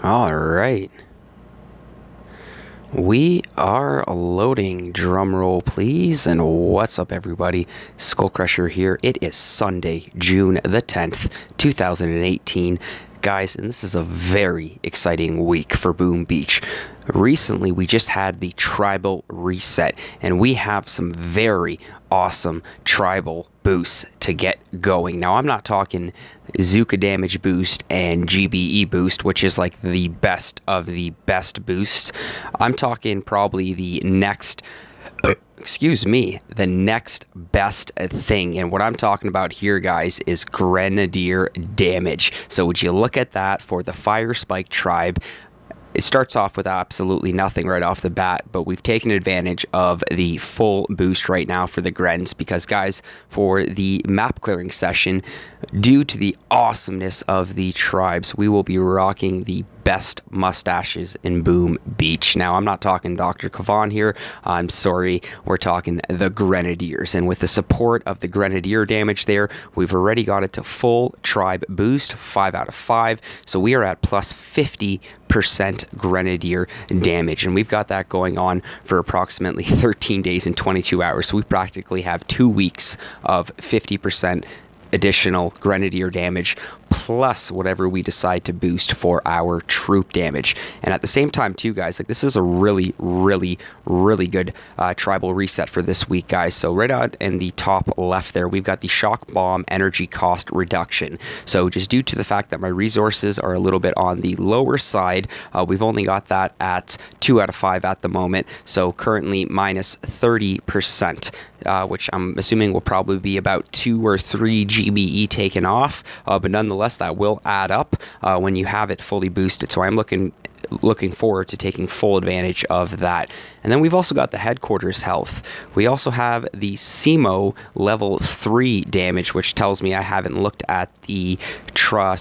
All right. We are loading. Drum roll, please. And what's up, everybody? SkullCrusher here. It is Sunday, June the 10th, 2018. Guys, and this is a very exciting week for Boom Beach. Recently, we just had the tribal reset, and we have some very awesome tribal boosts to get going. Now, I'm not talking Zuka damage boost and GBE boost, which is like the best of the best boosts. I'm talking probably the next the next best thing. And what I'm talking about here, guys, is Grenadier damage. So would you look at that for the Fire Spike tribe? It starts off with absolutely nothing right off the bat, but we've taken advantage of the full boost right now for the Grens because, guys, for the map clearing session, due to the awesomeness of the tribes, we will be rocking the best mustaches in Boom Beach. Now, I'm not talking Dr.Kavan here. I'm sorry. We're talking the Grenadiers. And with the support of the Grenadier damage there, we've already got it to full tribe boost, 5 out of 5. So we are at plus 50% Grenadier damage. And we've got that going on for approximately 13 days and 22 hours. So we practically have 2 weeks of 50% additional Grenadier damage plus whatever we decide to boost for our troop damage. And at the same time too, guys, like, this is a really good tribal reset for this week, guys. So right out in the top left there, we've got the shock bomb energy cost reduction. So just due to the fact that my resources are a little bit on the lower side, we've only got that at 2 out of 5 at the moment. So currently minus 30%, which I'm assuming will probably be about 2 or 3 GBE taken off, but nonetheless that will add up when you have it fully boosted. So I'm looking forward to taking full advantage of that. And then we've also got the headquarters health. We also have the SEMO level 3 damage, which tells me I haven't looked at the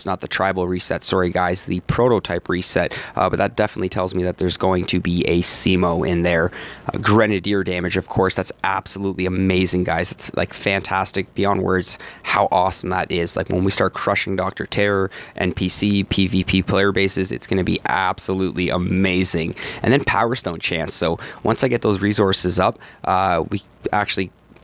not the tribal reset, sorry guys, the prototype reset, but that definitely tells me that there's going to be a SEMO in there. Grenadier damage, of course, that's absolutely amazing, guys. It's like fantastic beyond words how awesome that is. Like, when we start crushing Dr.Terror, NPC, PvP player bases, it's going to be absolutely amazing. And then Power Stone chance. So once I get those resources up,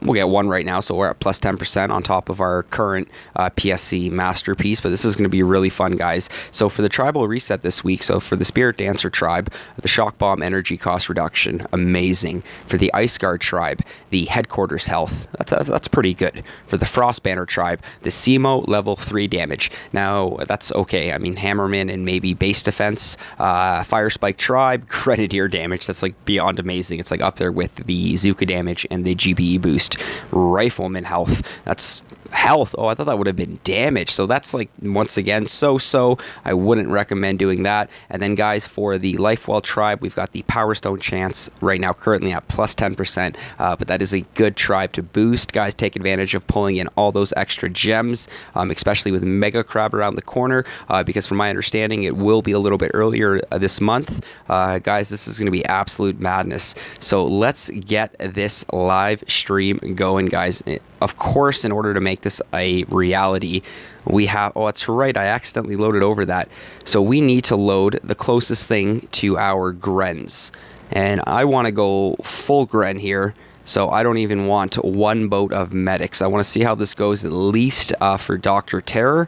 we'll get 1 right now, so we're at plus 10% on top of our current PSC masterpiece, but this is going to be really fun, guys. So for the tribal reset this week, so for the Spirit Dancer tribe, the shock bomb energy cost reduction, amazing. For the Ice Guard tribe, the headquarters health, that's pretty good. For the Frost Banner tribe, the SEMO level 3 damage. Now, that's okay. I mean, Hammerman and maybe base defense. Fire Spike tribe, Grenadier damage, that's like beyond amazing. It's like up there with the Zuka damage and the GBE boost. Rifleman health, that's health. Oh, I thought that would have been damage. So that's like, once again, so I wouldn't recommend doing that. And then, guys, for the Lifewell tribe, we've got the Power Stone chance right now currently at plus 10%, but that is a good tribe to boost. Guys, take advantage of pulling in all those extra gems, especially with Mega Crab around the corner, because from my understanding it will be a little bit earlier this month. Guys, this is going to be absolute madness. So let's get this live stream going, guys. Of course, in order to make this a reality, we have, oh, that's right, I accidentally loaded over that. So we need to load the closest thing to our Grens. And I want to go full Gren here. So I don't even want 1 boat of medics. I want to see how this goes, at least for Dr.Terror.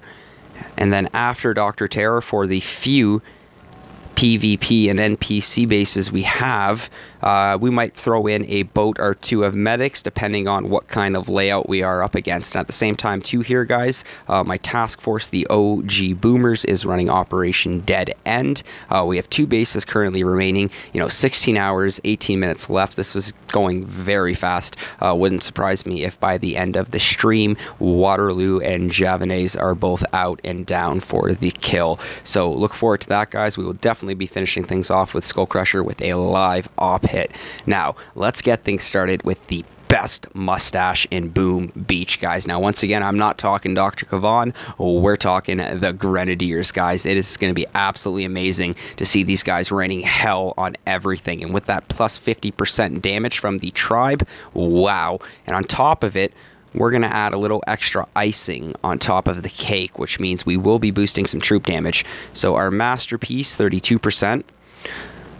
And then after Dr.Terror, for the few PvP and NPC bases we have, we might throw in a boat or 2 of medics depending on what kind of layout we are up against. And at the same time too here, guys, my task force, the OGboomers, is running Operation Dead End. We have 2 bases currently remaining, 16 hours 18 minutes left. This was going very fast. Wouldn't surprise me if by the end of the stream, Waterloo and Javanese are both out and down for the kill. So look forward to that, guys. We will definitely be finishing things off with SkullCrusher with a live op hit. Now, let's get things started with the best mustache in Boom Beach, guys. Now, once again, I'm not talking Dr.Kavan. We're talking the Grenadiers, guys. It is going to be absolutely amazing to see these guys raining hell on everything. And with that plus 50% damage from the tribe, wow. And on top of it, we're going to add a little extra icing on top of the cake, which means we will be boosting some troop damage. So our masterpiece, 32%,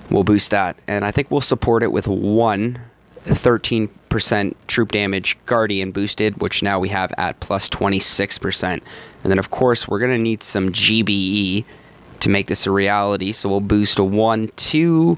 we'll boost that. And I think we'll support it with one 13% troop damage guardian boosted, which now we have at plus 26%. And then, of course, we're going to need some GBE to make this a reality. So we'll boost a 1, 2,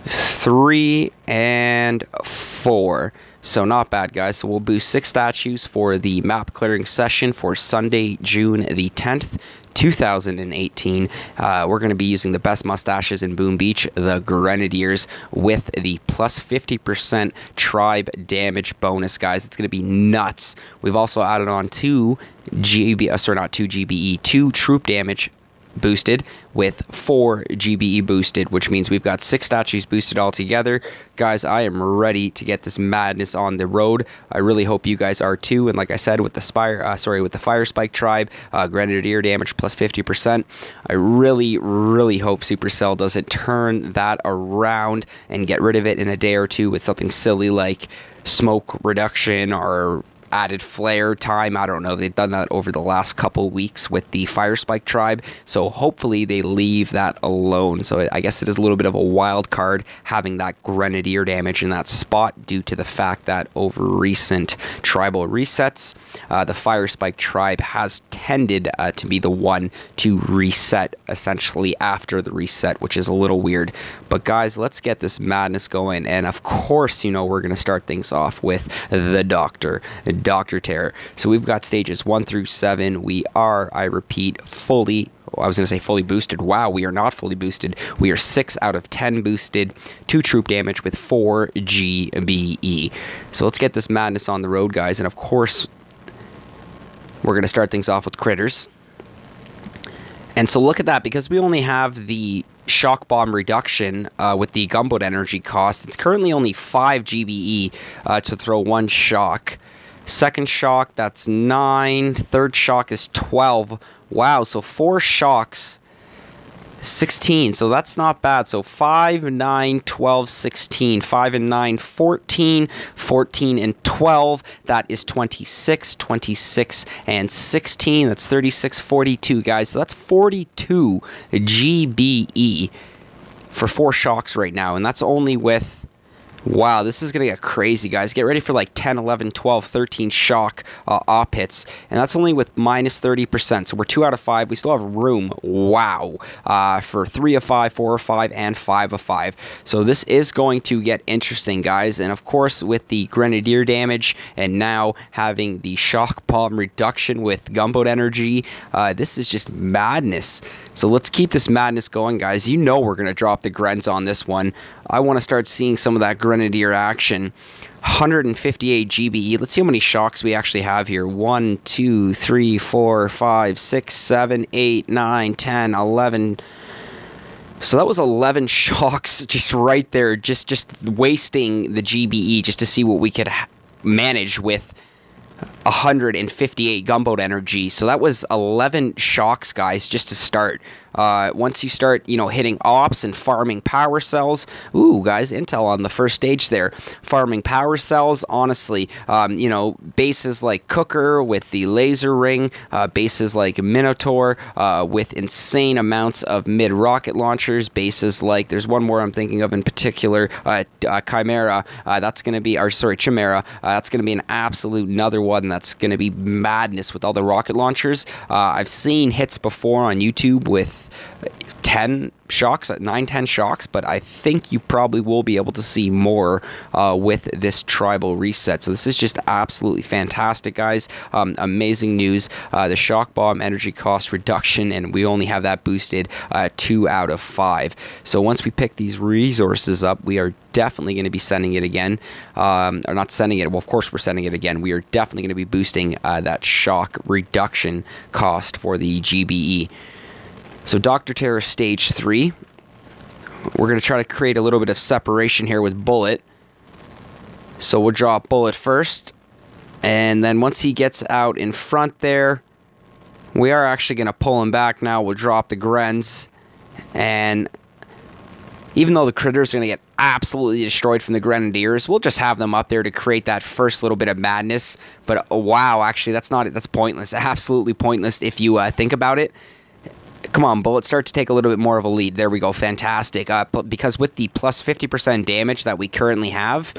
3, and 4. So not bad, guys. So we'll boost 6 statues for the map clearing session for Sunday, June the 10th, 2018. We're going to be using the best mustaches in Boom Beach, the Grenadiers, with the plus 50% tribe damage bonus, guys. It's going to be nuts. We've also added on 2 troop damage boosted with 4 GBE boosted, which means we've got 6 statues boosted all together. Guys, I am ready to get this madness on the road. I really hope you guys are too. And like I said, with the Fire Spike tribe, Grenadier damage plus 50%. I really hope Supercell doesn't turn that around and get rid of it in a day or two with something silly like smoke reduction or added flare time. I don't know. They've done that over the last couple weeks with the Fire Spike tribe, so hopefully they leave that alone. So I guess it is a little bit of a wild card having that Grenadier damage in that spot due to the fact that over recent tribal resets, the Fire Spike tribe has tended to be the one to reset essentially after the reset, which is a little weird. But guys, let's get this madness going. And of course, you know, we're going to start things off with the Dr. Terror. So we've got stages 1 through 7. We are, I repeat, fully boosted. Wow, we are not fully boosted. We are 6 out of 10 boosted, 2 troop damage with 4 GBE. So let's get this madness on the road, guys. And of course, we're going to start things off with critters. And so look at that, because we only have the shock bomb reduction with the gunboat energy cost. It's currently only 5 GBE to throw 1 shock. Second shock, that's 9. Third shock is 12. Wow, so 4 shocks, 16. So that's not bad. So 5, 9, 12, 16. 5 and 9, 14. 14 and 12. That is 26. 26 and 16. That's 36, 42, guys. So that's 42 GBE for 4 shocks right now. And that's only with... Wow, this is going to get crazy, guys. Get ready for like 10, 11, 12, 13 shock op hits. And that's only with minus 30%. So we're 2 out of 5. We still have room, wow, for 3 of 5, 4 of 5, and 5 of 5. So this is going to get interesting, guys. And of course, with the Grenadier damage and now having the shock bomb reduction with gunboat energy, this is just madness. So let's keep this madness going, guys. You know we're going to drop the Grens on this one. I want to start seeing some of that Grenadier action. 158 GBE. Let's see how many shocks we actually have here. 1, 2, 3, 4, 5, 6, 7, 8, 9, 10, 11. So that was 11 shocks just right there. Just wasting the GBE just to see what we could manage with 158 gunboat energy. So that was 11 shocks, guys, just to start. Once you start, you know, hitting ops and farming power cells, ooh, guys, intel on the first stage there. Farming power cells, honestly, you know, bases like Cooker with the laser ring, bases like Minotaur with insane amounts of mid-rocket launchers, bases like, there's one more I'm thinking of in particular, Chimera, that's going to be, or sorry, Chimera, that's going to be an absolute another one that's going to be madness with all the rocket launchers. I've seen hits before on YouTube with 10 shocks, 9, 10 shocks, but I think you probably will be able to see more with this tribal reset. So this is just absolutely fantastic, guys. Amazing news. The shock bomb energy cost reduction, and we only have that boosted 2 out of 5. So once we pick these resources up, we are definitely going to be sending it again. Or not sending it, well, of course we're sending it again. We are definitely going to be boosting that shock reduction cost for the GBE. So Dr. Terror stage 3, we're going to try to create a little bit of separation here with Bullet. So we'll draw Bullet first, and then once he gets out in front there, we are actually going to pull him back now. We'll drop the Grens, and even though the Critter's going to get absolutely destroyed from the Grenadiers. We'll just have them up there to create that first little bit of madness. But wow, actually, that's pointless. Absolutely pointless if you think about it. Come on, Bullet, start to take a little bit more of a lead. There we go, fantastic. Because with the plus 50% damage that we currently have,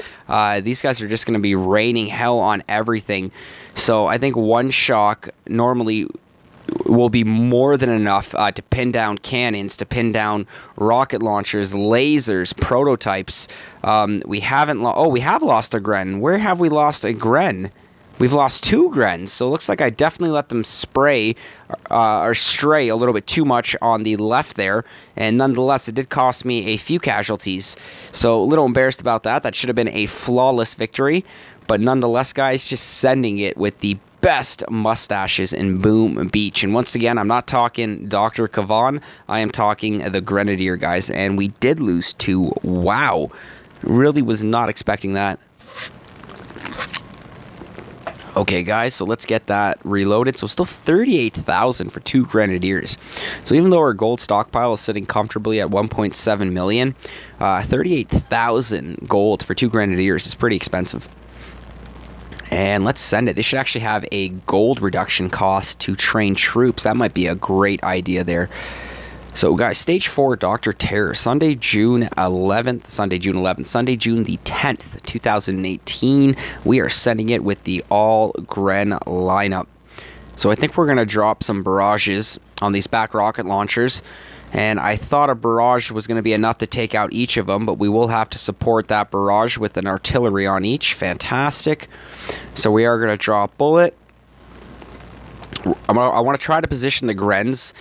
these guys are just going to be raining hell on everything. So I think one shock normally will be more than enough to pin down cannons, to pin down rocket launchers, lasers, prototypes. We have lost a Gren. Where have we lost a Gren? We've lost 2 Grens, so it looks like I definitely let them spray or stray a little bit too much on the left there, and nonetheless, it did cost me a few casualties. So a little embarrassed about that. That should have been a flawless victory, but nonetheless, guys, just sending it with the best mustaches in Boom Beach. And once again, I'm not talking Dr.Kavan, I am talking the Grenadier, guys, and we did lose 2. Wow, really was not expecting that. Okay, guys, so let's get that reloaded. So still 38,000 for 2 Grenadiers. So even though our gold stockpile is sitting comfortably at 1.7 million, 38,000 gold for 2 Grenadiers is pretty expensive. And let's send it. They should actually have a gold reduction cost to train troops. That might be a great idea there. So, guys, Stage 4, Dr.Terror, Sunday, June 11th, Sunday, June the 10th, 2018. We are sending it with the all-Gren lineup. So, I think we're going to drop some barrages on these back rocket launchers. And I thought a barrage was going to be enough to take out each of them, but we will have to support that barrage with an artillery on each. Fantastic. So, we are going to drop Bullet. I want to try to position the Grens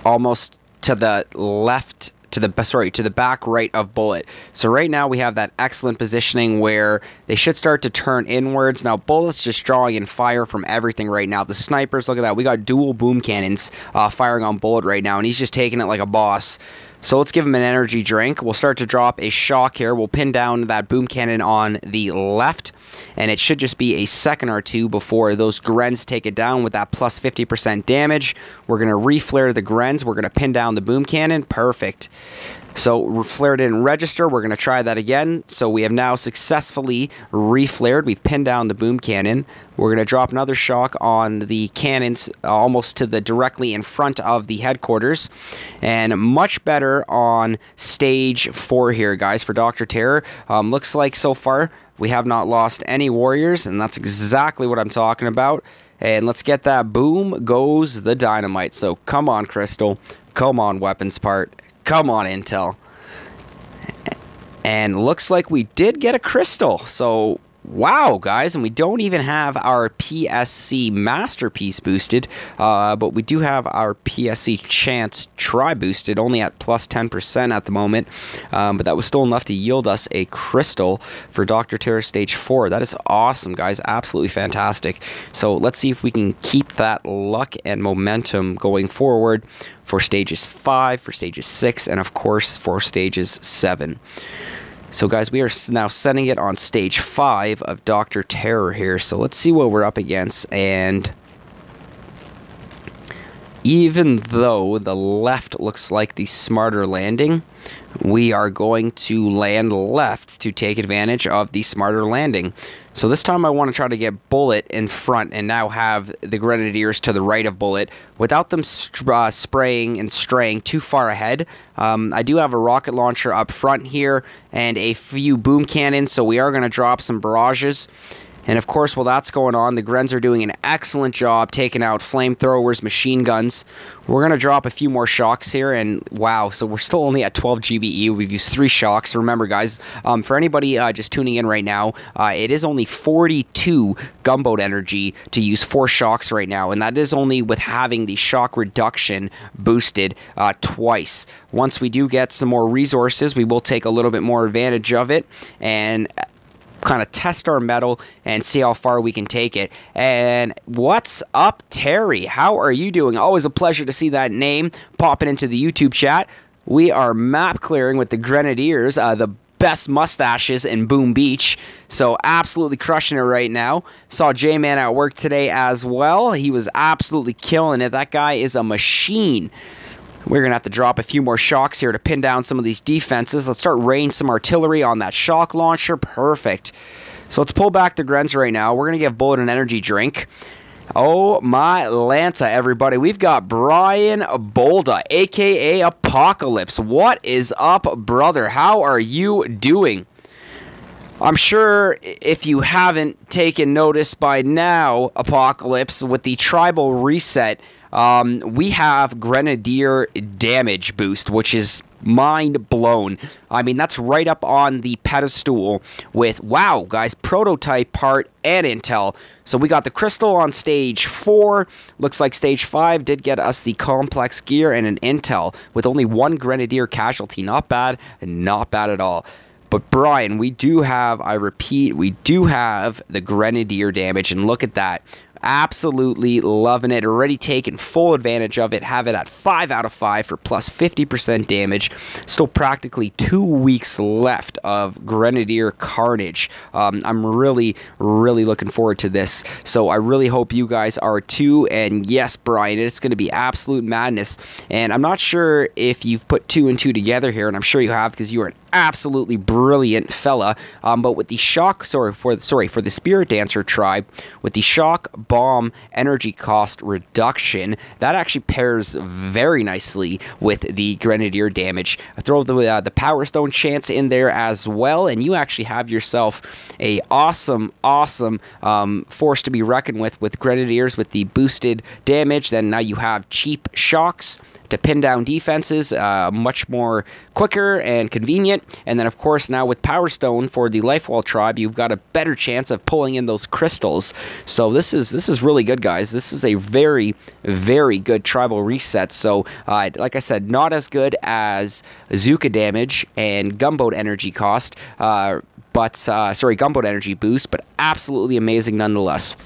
almost to the left, to the back right of Bullet. So right now we have that excellent positioning where they should start to turn inwards. Now Bullet's just drawing in fire from everything right now. The snipers, look at that. We got dual boom cannons firing on Bullet right now, and he's just taking it like a boss. So let's give him an energy drink. We'll start to drop a shock here. We'll pin down that boom cannon on the left, and it should just be a second or two before those Grens take it down with that plus 50% damage. We're going to reflare the Grens. We're going to pin down the boom cannon. Perfect. So flare didn't register. We're going to try that again. So we have now successfully reflared. We've pinned down the boom cannon. We're going to drop another shock on the cannons almost to the directly in front of the headquarters. And much better on stage 4 here, guys, for Dr. Terror. Looks like so far we have not lost any warriors, and that's exactly what I'm talking about. And let's get that. Boom goes the dynamite. So come on, Crystal. Come on, weapons part. Come on, Intel. And looks like we did get a crystal. So, wow, guys. And we don't even have our PSC Masterpiece boosted. But we do have our PSC Chance Try boosted, only at plus 10% at the moment. But that was still enough to yield us a crystal for Dr. Terror Stage 4. That is awesome, guys. Absolutely fantastic. So, let's see if we can keep that luck and momentum going forward for stages 5, for stages 6, and of course for stages 7. So guys, we are now sending it on stage 5 of Dr. Terror here. So let's see what we're up against. And even though the left looks like the smarter landing, we are going to land left to take advantage of the smarter landing. So this time I want to try to get Bullet in front and now have the Grenadiers to the right of Bullet without them spraying and straying too far ahead. I do have a rocket launcher up front here and a few boom cannons, so we are going to drop some barrages. And of course, while that's going on, the Grens are doing an excellent job taking out flamethrowers, machine guns. We're going to drop a few more shocks here, and wow, so we're still only at 12 GBE. We've used 3 shocks. Remember, guys, for anybody just tuning in right now, it is only 42 gunboat energy to use 4 shocks right now, and that is only with having the shock reduction boosted twice. Once we do get some more resources, we will take a little bit more advantage of it, and kind of test our metal and see how far we can take it. And what's up, Terry? How are you doing? Always a pleasure to see that name popping into the YouTube chat. We are map clearing with the Grenadiers, the best mustaches in Boom Beach. So absolutely crushing it right now. Saw J-Man at work today as well. He was absolutely killing it. That guy is a machine. We're going to have to drop a few more shocks here to pin down some of these defenses. Let's start raining some artillery on that shock launcher. Perfect. So let's pull back the Grens right now. We're going to give Bullet an energy drink. Oh my Lanta, everybody. We've got Brian Bolda, a.k.a. Apocalypse. What is up, brother? How are you doing? I'm sure if you haven't taken notice by now, Apocalypse, with the tribal reset, we have Grenadier damage boost, which is mind blown. I mean, that's right up on the pedestal with, wow, guys, prototype part and intel. So we got the crystal on stage 4. Looks like stage 5 did get us the complex gear and an intel with only 1 Grenadier casualty. Not bad, not bad at all. But Brian, we do have, I repeat, we do have the Grenadier damage, and look at that. Absolutely loving it. Already taken full advantage of it. Have it at 5 out of 5 for plus 50% damage. Still practically 2 weeks left of Grenadier carnage. I'm really looking forward to this. So I really hope you guys are too. And yes, Brian, it's going to be absolute madness. And I'm not sure if you've put 2 and 2 together here, and I'm sure you have because you are an absolutely brilliant fella. But with the shock, for the Spirit Dancer tribe, with the shock bomb energy cost reduction, that actually pairs very nicely with the Grenadier damage. Throw the Power Stone chance in there as well, and you actually have yourself a awesome force to be reckoned with Grenadiers with the boosted damage. Then now you have cheap shocks to pin down defenses, much more quicker and convenient. And then, of course, now with Power Stone for the Lifewall tribe, you've got a better chance of pulling in those crystals. So this is really good, guys. This is a very good tribal reset. So, like I said, not as good as Zuka damage and Gunboat energy cost, Gunboat energy boost, but absolutely amazing nonetheless.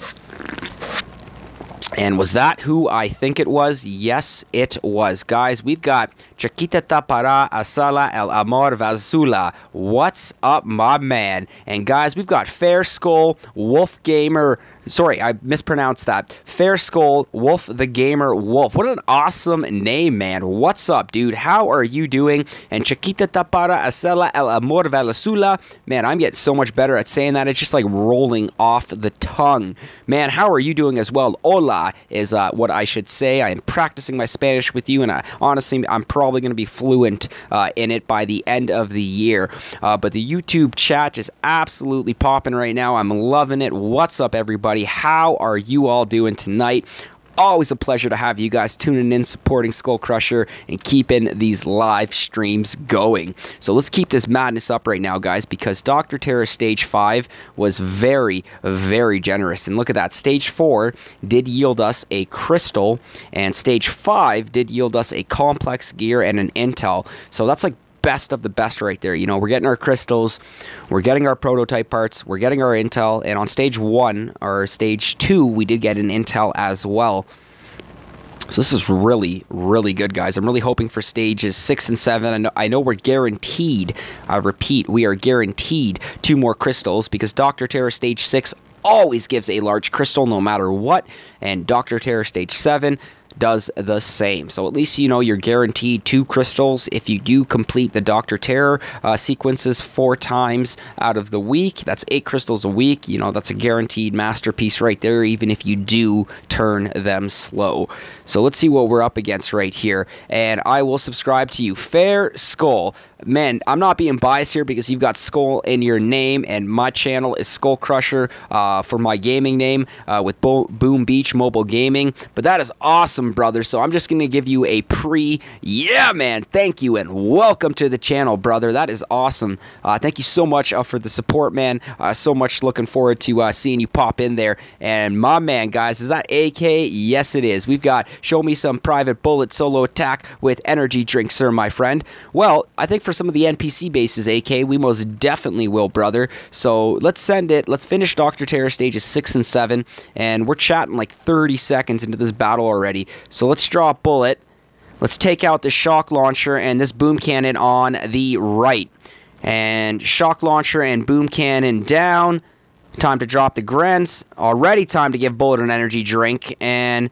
And was that who I think it was? Yes, it was. Guys, we've got Chiquita Tapara Asala El Amor Vazula. What's up, my man? And guys, we've got Fair Skull, Wolf Gamer. Sorry, I mispronounced that. Fair Skull, Wolf the Gamer Wolf. What an awesome name, man. What's up, dude? How are you doing? And Chiquita Tapara Asala El Amor Vazula. Man, I'm getting so much better at saying that. It's just like rolling off the tongue. Man, how are you doing as well? Hola is what I should say. I am practicing my Spanish with you, and honestly, I'm probably going to be fluent in it by the end of the year. But the YouTube chat is absolutely popping right now. I'm loving it. What's up, everybody? How are you all doing tonight? Always a pleasure to have you guys tuning in, supporting SkullCrusher, and keeping these live streams going. So let's keep this madness up right now, guys, because Dr.Terror Stage 5 was very generous. And look at that. Stage 4 did yield us a crystal, and Stage 5 did yield us a complex gear and an intel. So that's like best of the best right there. You know, we're getting our crystals, we're getting our prototype parts, we're getting our intel, and on stage 1 or stage 2 we did get an intel as well. So this is really good, guys. I'm really hoping for stages 6 and 7. I know we're guaranteed, I repeat, we are guaranteed 2 more crystals because Dr. Terror stage 6 always gives a large crystal no matter what, and Dr. Terror stage 7 does the same. So at least you know you're guaranteed 2 crystals if you do complete the Dr. Terror sequences 4 times out of the week. That's 8 crystals a week. You know, that's a guaranteed masterpiece right there, even if you do turn them slow. So let's see what we're up against right here. And I will subscribe to you. Fair Skull. Man, I'm not being biased here because you've got Skull in your name, and my channel is SkullCrusher for my gaming name with Boom Beach Mobile Gaming. But that is awesome, brother. So I'm just going to give you a yeah, man, thank you, and welcome to the channel, brother. That is awesome. Thank you so much for the support, man. So much looking forward to seeing you pop in there. And my man, guys, is that AK? Yes, it is. We've got Show Me Some Private Bullet Solo Attack with Energy Drink, sir, my friend. Well, I think for some of the NPC bases, AK, we most definitely will, brother. So let's send it. Let's finish Dr. Terror stages 6 and 7, and we're chatting like 30 seconds into this battle already. So let's draw a bullet. Let's take out the shock launcher and this boom cannon on the right. And shock launcher and boom cannon down. Time to drop the Grens. Already time to give Bullet an energy drink. And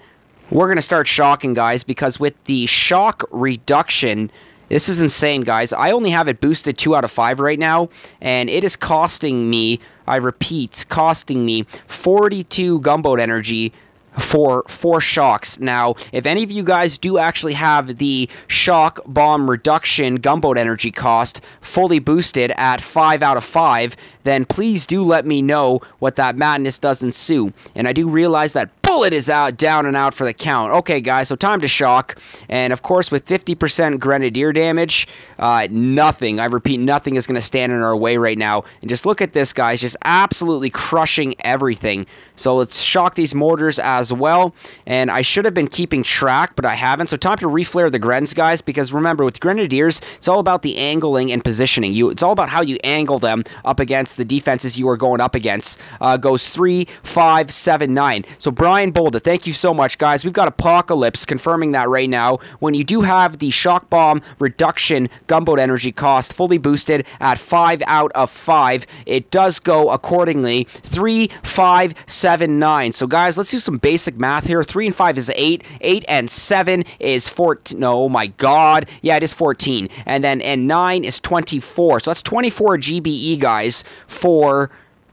we're going to start shocking, guys, because with the shock reduction, this is insane, guys. I only have it boosted 2 out of 5 right now, and it is costing me, I repeat, costing me 42 gunboat energy for 4 shocks. Now, if any of you guys do actually have the shock bomb reduction gunboat energy cost fully boosted at 5 out of 5, then please do let me know what that madness does ensue. And I do realize that bullet is out, down and out for the count. Okay, guys, so time to shock. And of course, with 50% Grenadier damage, nothing, I repeat, nothing is going to stand in our way right now. And just look at this, guys, just absolutely crushing everything. So let's shock these mortars as well. And I should have been keeping track, but I haven't. So time to reflare the Grens, guys, because remember, with Grenadiers, it's all about the angling and positioning. It's all about how you angle them up against the defenses you are going up against. Goes 3, 5, 7, 9. So Brian Bolda, thank you so much, guys. We've got Apocalypse confirming that right now. When you do have the shock bomb reduction gunboat energy cost fully boosted at 5 out of 5, it does go accordingly 3, 5, 7, 9. So guys, let's do some basic math here. 3 and 5 is 8. 8 and 7 is 14. No, oh my god. Yeah, it is 14. And then 9 is 24. So that's 24 GBE, guys, for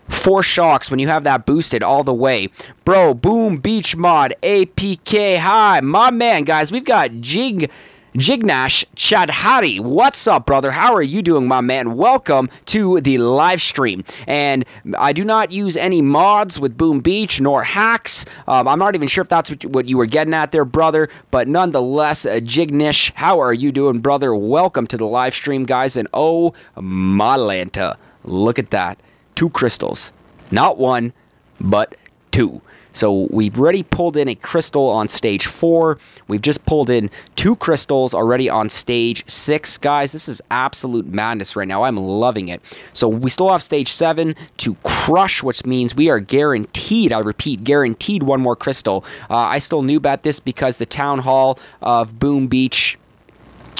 4 shocks when you have that boosted all the way. Bro, Boom Beach mod, APK, hi, my man, guys. We've got Jignash Chadhari. What's up, brother? How are you doing, my man? Welcome to the live stream. And I do not use any mods with Boom Beach nor hacks. I'm not even sure if that's what you were getting at there, brother. But nonetheless, Jignish, how are you doing, brother? Welcome to the live stream, guys. And oh, my Lanta, look at that. 2 crystals. Not 1, but 2. So we've already pulled in a crystal on stage 4. We've just pulled in 2 crystals already on stage 6. Guys, this is absolute madness right now. I'm loving it. So we still have stage 7 to crush, which means we are guaranteed, I repeat, guaranteed 1 more crystal. I still noob at this because the Town Hall of Boom Beach...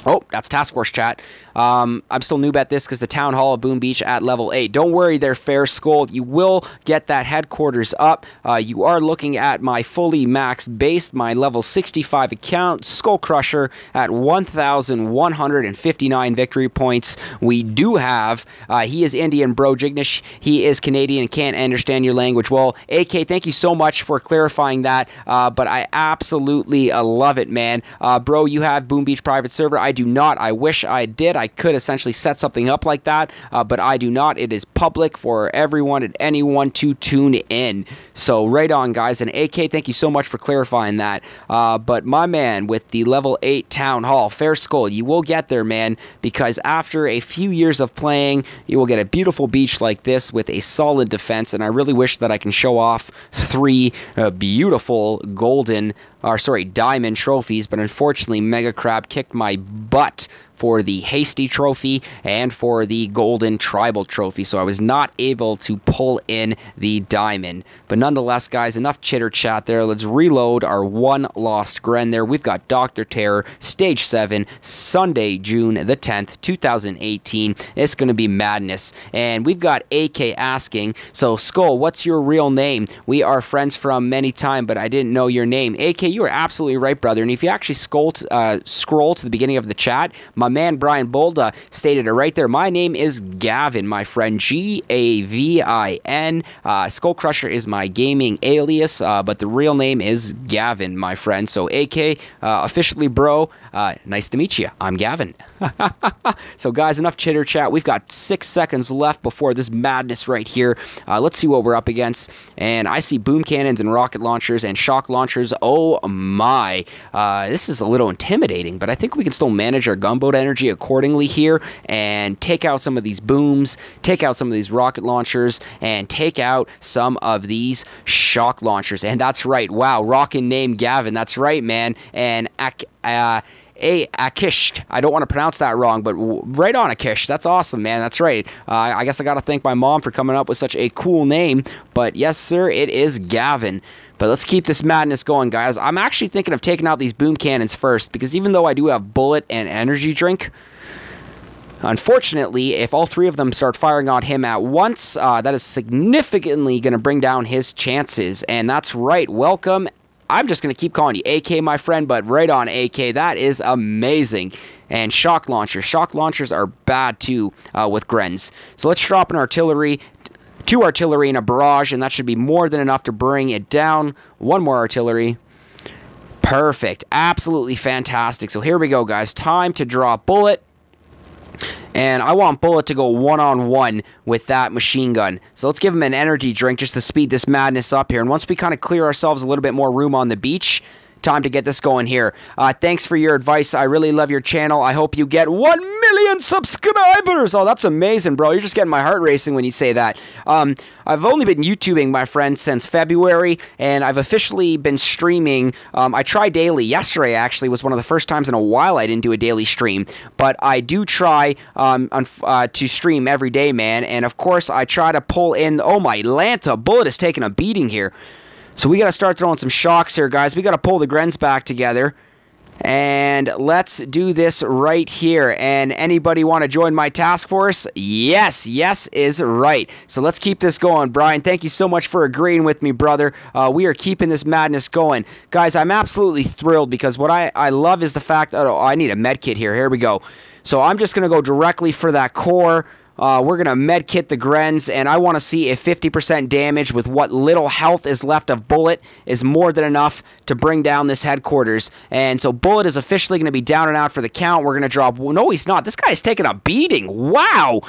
Oh, that's Task Force chat. I'm still noob at this because the Town Hall of Boom Beach at level 8. Don't worry there, Fair Skull. You will get that headquarters up. You are looking at my fully maxed base, my level 65 account, SkullCrusher at 1,159 victory points. We do have, he is Indian, bro, Jignish. He is Canadian and can't understand your language. Well, AK, thank you so much for clarifying that, but I absolutely love it, man. Bro, you have Boom Beach private server. I do not. I wish I did. I could essentially set something up like that, but I do not. It is public for everyone and anyone to tune in. So right on, guys. And AK, thank you so much for clarifying that. But my man, with the level 8 Town Hall, Fair Skull, you will get there, man, because after a few years of playing, you will get a beautiful beach like this with a solid defense, and I really wish that I can show off 3 beautiful golden, or sorry, diamond trophies, but unfortunately Mega Crab kicked my butt for the Hasty Trophy and for the Golden Tribal Trophy, so I was not able to pull in the Diamond. But nonetheless, guys, enough chitter-chat there. Let's reload our 1 lost Gren there. We've got Dr.Terror, Stage 7, Sunday, June the 10th, 2018. It's going to be madness. And we've got AK asking, so Skull, what's your real name? We are friends from many time, but I didn't know your name. AK, you are absolutely right, brother. And if you actually scroll to the beginning of the chat, my man Brian Bolda stated it right there. My name is Gavin, my friend. Gavin. SkullCrusher is my gaming alias, but the real name is Gavin, my friend. So AK, officially bro, nice to meet you. I'm Gavin. So guys, enough chitter chat. We've got 6 seconds left before this madness right here. Let's see what we're up against. And I see boom cannons and rocket launchers and shock launchers. Oh my. This is a little intimidating, but I think we can still manage our gunboat energy accordingly here and take out some of these booms, take out some of these rocket launchers, and take out some of these shock launchers. And that's right. Wow, rockin' name Gavin. That's right, man. And Akish. I don't want to pronounce that wrong, but right on, Akish. That's awesome, man. That's right. I guess I got to thank my mom for coming up with such a cool name. But yes, sir, it is Gavin. But let's keep this madness going, guys. I'm actually thinking of taking out these boom cannons first, because even though I do have bullet and energy drink, unfortunately, if all 3 of them start firing on him at once, that is significantly going to bring down his chances. And that's right. Welcome, I'm just going to keep calling you AK, my friend, but right on, AK. That is amazing. And shock launchers. Shock launchers are bad, too, with Grens. So let's drop an artillery, 2 artillery and a barrage, and that should be more than enough to bring it down. 1 more artillery. Perfect. Absolutely fantastic. So here we go, guys. Time to draw Bullet. And I want Bullet to go one-on-one with that machine gun. So let's give him an energy drink just to speed this madness up here. And once we kind of clear ourselves a little bit more room on the beach, time to get this going here. Thanks for your advice. I really love your channel. I hope you get 1 million subscribers. Oh, that's amazing, bro. You're just getting my heart racing when you say that. I've only been YouTubing, my friend, since February, and I've officially been streaming. I try daily. Yesterday, actually, was one of the first times in a while I didn't do a daily stream, but I do try to stream every day, man, and of course, I try to pull in. Oh, my Lanta. Bullet is taking a beating here. So we got to start throwing some shocks here, guys. We got to pull the Grens back together. And let's do this right here. And anybody want to join my task force? Yes, yes is right. So let's keep this going. Brian, thank you so much for agreeing with me, brother. We are keeping this madness going. Guys, I'm absolutely thrilled because what I love is the fact that, oh, I need a med kit here. Here we go. So I'm just going to go directly for that core. We're going to medkit the Grens, and I want to see if 50% damage with what little health is left of Bullet is more than enough to bring down this headquarters. And so Bullet is officially going to be down and out for the count. We're going to drop... No, he's not. This guy's taking a beating. Wow!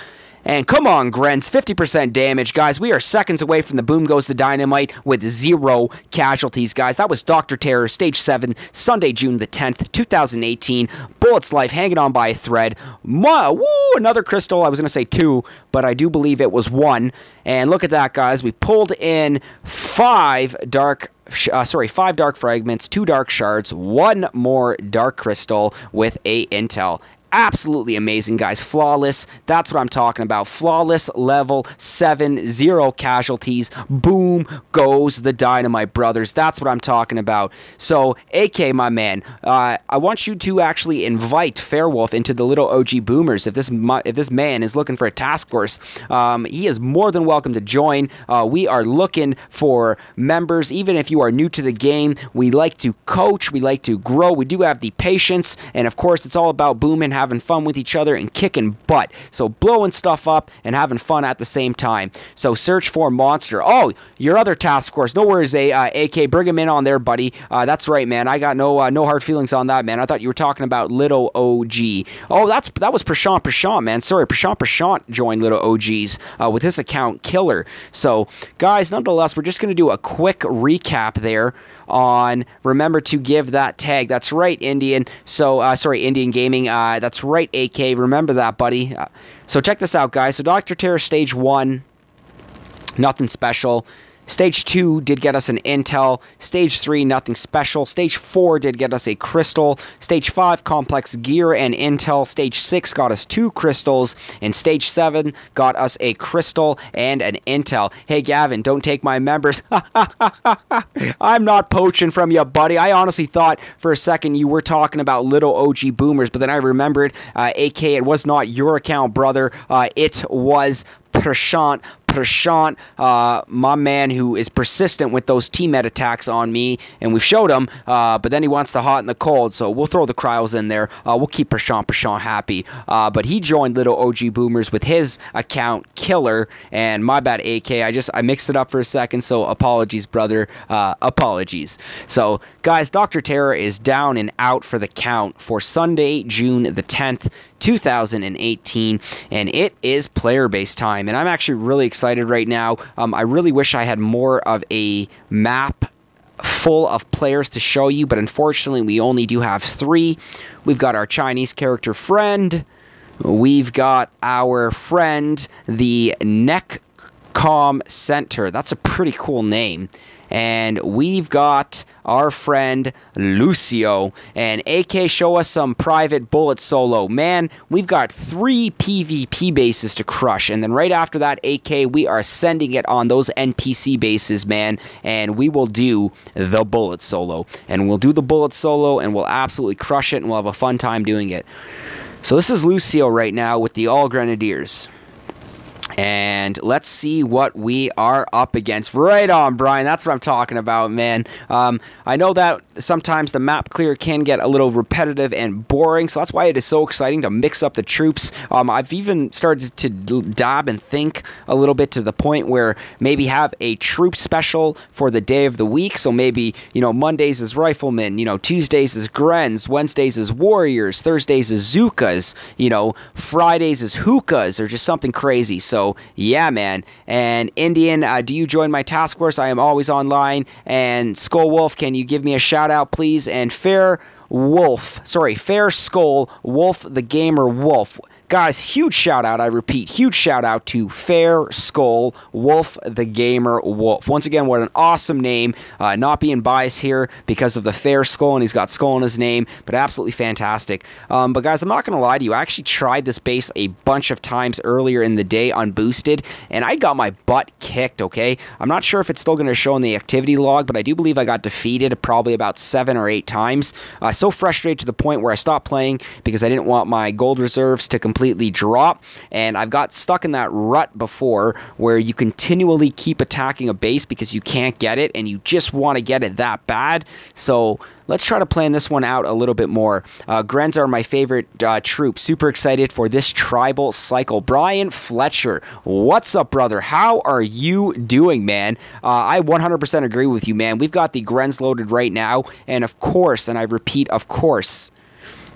And come on, Grens, 50% damage. Guys, we are seconds away from the Boom Goes the Dynamite with 0 casualties, guys. That was Dr.Terror, Stage 7, Sunday, June the 10th, 2018. Bullet's life hanging on by a thread. Woo, another crystal. I was going to say 2, but I do believe it was 1. And look at that, guys. We pulled in 5 dark fragments, 2 dark shards, 1 more dark crystal with a intel. Absolutely amazing, guys. Flawless. That's what I'm talking about. Flawless level 7, 0 casualties. Boom goes the dynamite, brothers. That's what I'm talking about. So, AK, my man, I want you to actually invite Fairwolf into the little OG Boomers. If this man is looking for a task force, he is more than welcome to join. We are looking for members. Even if you are new to the game, we like to coach. We like to grow. We do have the patience. And, of course, it's all about booming, having fun with each other and kicking butt. So blowing stuff up and having fun at the same time. So search for monster. Oh, your other task force. No worries, AK. Bring him in on there, buddy. That's right, man. I got no hard feelings on that, man. I thought you were talking about Little OG. Oh, that was Prashant, man. Sorry, Prashant joined Little OGs with his account Killer. So, guys, nonetheless, we're just going to do a quick recap there on remember to give that tag. That's right, Indian. So, sorry, Indian Gaming. That's right, AK. Remember that, buddy. So check this out, guys. So Dr. Terror Stage 1, nothing special. Stage 2 did get us an intel. Stage 3, nothing special. Stage 4 did get us a crystal. Stage 5, complex gear and intel. Stage 6 got us 2 crystals. And Stage 7 got us a crystal and an intel. Hey, Gavin, don't take my members. I'm not poaching from you, buddy. I honestly thought for a second you were talking about Little OG Boomers, but then I remembered, AK, it was not your account, brother. It was Prashant, my man who is persistent with those teammate attacks on me, and we've showed him, but then he wants the hot and the cold, so we'll throw the cryos in there. We'll keep Prashant happy. But he joined Little OG Boomers with his account Killer, and my bad, AK. I mixed it up for a second, so apologies, brother. Apologies. So, guys, Dr. Terror is down and out for the count for Sunday, June the 10th, 2018, and it is player-based time, and I'm actually really excited right now. I really wish I had more of a map full of players to show you, but unfortunately we only do have 3. We've got our Chinese character friend, we've got our friend the Neckcom Center. That's a pretty cool name. And we've got our friend Lucio. And AK, show us some private bullet solo. Man, we've got 3 PvP bases to crush. And then right after that, AK, we are sending it on those NPC bases, man. And we will do the bullet solo. And we'll do the bullet solo, and we'll absolutely crush it, and we'll have a fun time doing it. So this is Lucio right now with the All Grenadiers. And let's see what we are up against. Right on, Brian. That's what I'm talking about, man. I know that sometimes the map clear can get a little repetitive and boring, so that's why it is so exciting to mix up the troops. I've even started to dab and think a little bit to the point where maybe have a troop special for the day of the week. So maybe, Mondays is Riflemen, Tuesdays is Grens, Wednesdays is Warriors, Thursdays is Zookas, Fridays is Hookahs, or just something crazy. So yeah, man. And Indian, do you join my task force? I am always online. And Skull Wolf, can you give me a shout out, please? And Fair Skull Wolf, the Gamer Wolf. Guys, huge shout out, I repeat, huge shout out to Fair Skull Wolf, the Gamer Wolf. Once again, what an awesome name. Not being biased here because of the Fair Skull, and he's got Skull in his name, but absolutely fantastic. But guys, I'm not going to lie to you, I actually tried this base a bunch of times earlier in the day unboosted, and I got my butt kicked, okay? I'm not sure if it's still going to show in the activity log, but I do believe I got defeated probably about 7 or 8 times. So frustrated to the point where I stopped playing because I didn't want my gold reserves to completely drop, and I've got stuck in that rut before where you continually keep attacking a base because you can't get it and you just want to get it that bad. So let's try to plan this one out a little bit more. Grens are my favorite troop. Super excited for this tribal cycle. Brian Fletcher, what's up, brother? How are you doing, man? I 100% agree with you, man. We've got the Grens loaded right now, and of course, and I repeat, of course,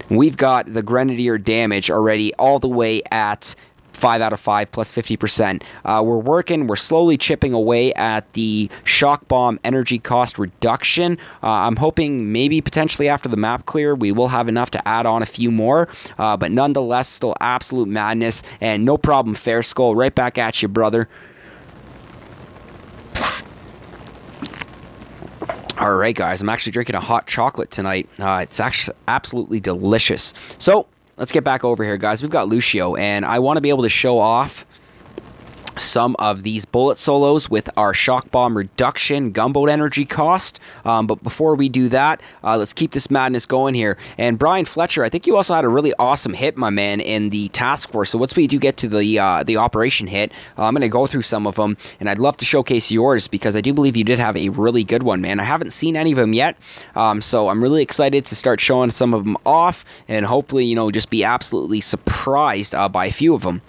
we've got the Grenadier damage already all the way at 5 out of 5 plus 50%. We're slowly chipping away at the shock bomb energy cost reduction. I'm hoping maybe potentially after the map clear we will have enough to add on a few more, but nonetheless still absolute madness. And no problem, Fair Skull, right back at you, brother. Alright guys, I'm actually drinking a hot chocolate tonight. It's actually absolutely delicious. So, let's get back over here, guys. We've got Lucio, and I want to be able to show off some of these bullet solos with our shock bomb reduction gunboat energy cost. But before we do that, let's keep this madness going here. And Brian Fletcher, I think you also had a really awesome hit, my man, in the task force. So once we do get to the operation hit, I'm going to go through some of them, and I'd love to showcase yours because I do believe you did have a really good one, man. I haven't seen any of them yet, so I'm really excited to start showing some of them off and hopefully, just be absolutely surprised by a few of them.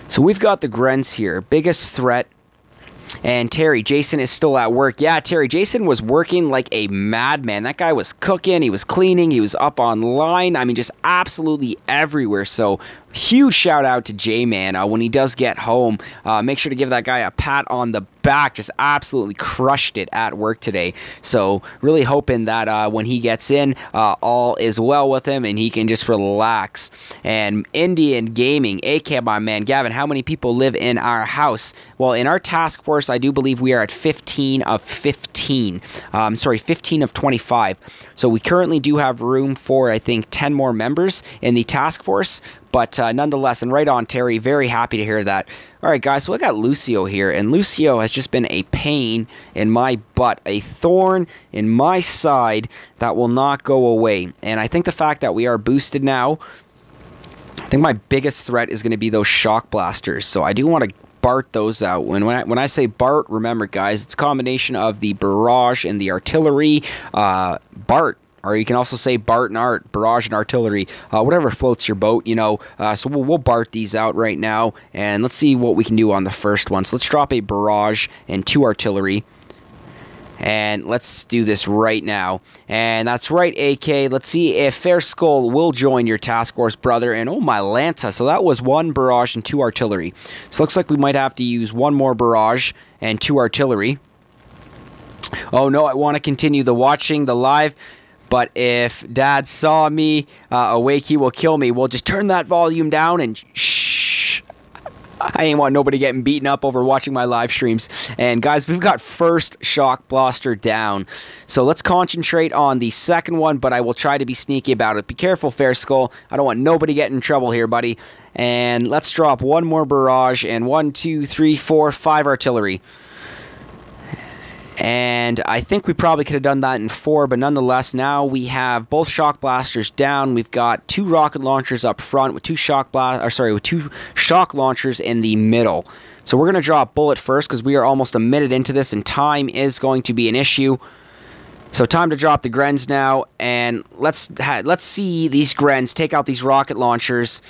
So we've got the Grens here, biggest threat, and Terry, Jason is still at work. Yeah, Terry, Jason was working like a madman. That guy was cooking, he was cleaning, he was up online, I mean, just absolutely everywhere. So huge shout out to J-Man when he does get home. Make sure to give that guy a pat on the back. Just absolutely crushed it at work today. So really hoping that when he gets in, all is well with him and he can just relax. And Indian Gaming, AK my man. Gavin, how many people live in our house? Well, in our task force, I do believe we are at 15 of 15. 15 of 25. So we currently do have room for, I think, 10 more members in the task force. But nonetheless, and right on, Terry, very happy to hear that. All right, guys, so I got Lucio here, and Lucio has just been a pain in my butt, a thorn in my side that will not go away. And I think the fact that we are boosted now, I think my biggest threat is going to be those shock blasters. So I do want to BART those out. When I say BART, remember, guys, it's a combination of the barrage and the artillery. BART. Or you can also say BART and Art, barrage and artillery, whatever floats your boat, So we'll BART these out right now, and let's see what we can do on the first one. So let's drop a barrage and 2 artillery, and let's do this right now. And that's right, AK. Let's see if Fair Skull will join your task force, brother. And oh my Lanta, so that was 1 barrage and 2 artillery. So looks like we might have to use 1 more barrage and 2 artillery. Oh no, I want to continue the watching the live. But if Dad saw me awake, he will kill me. We'll just turn that volume down and shh. I ain't want nobody getting beaten up over watching my live streams. And guys, we've got first shock blaster down. So let's concentrate on the second one, but I will try to be sneaky about it. Be careful, Fair Skull. I don't want nobody getting in trouble here, buddy. And let's drop 1 more barrage and 1, 2, 3, 4, 5 artillery. And I think we probably could have done that in 4, but nonetheless, now we have both shock blasters down. We've got 2 rocket launchers up front with 2 shock launchers in the middle. So we're going to draw a bullet first because we are almost a minute into this, and time is going to be an issue. So time to drop the Grens now, and let's see these Grens take out these rocket launchers,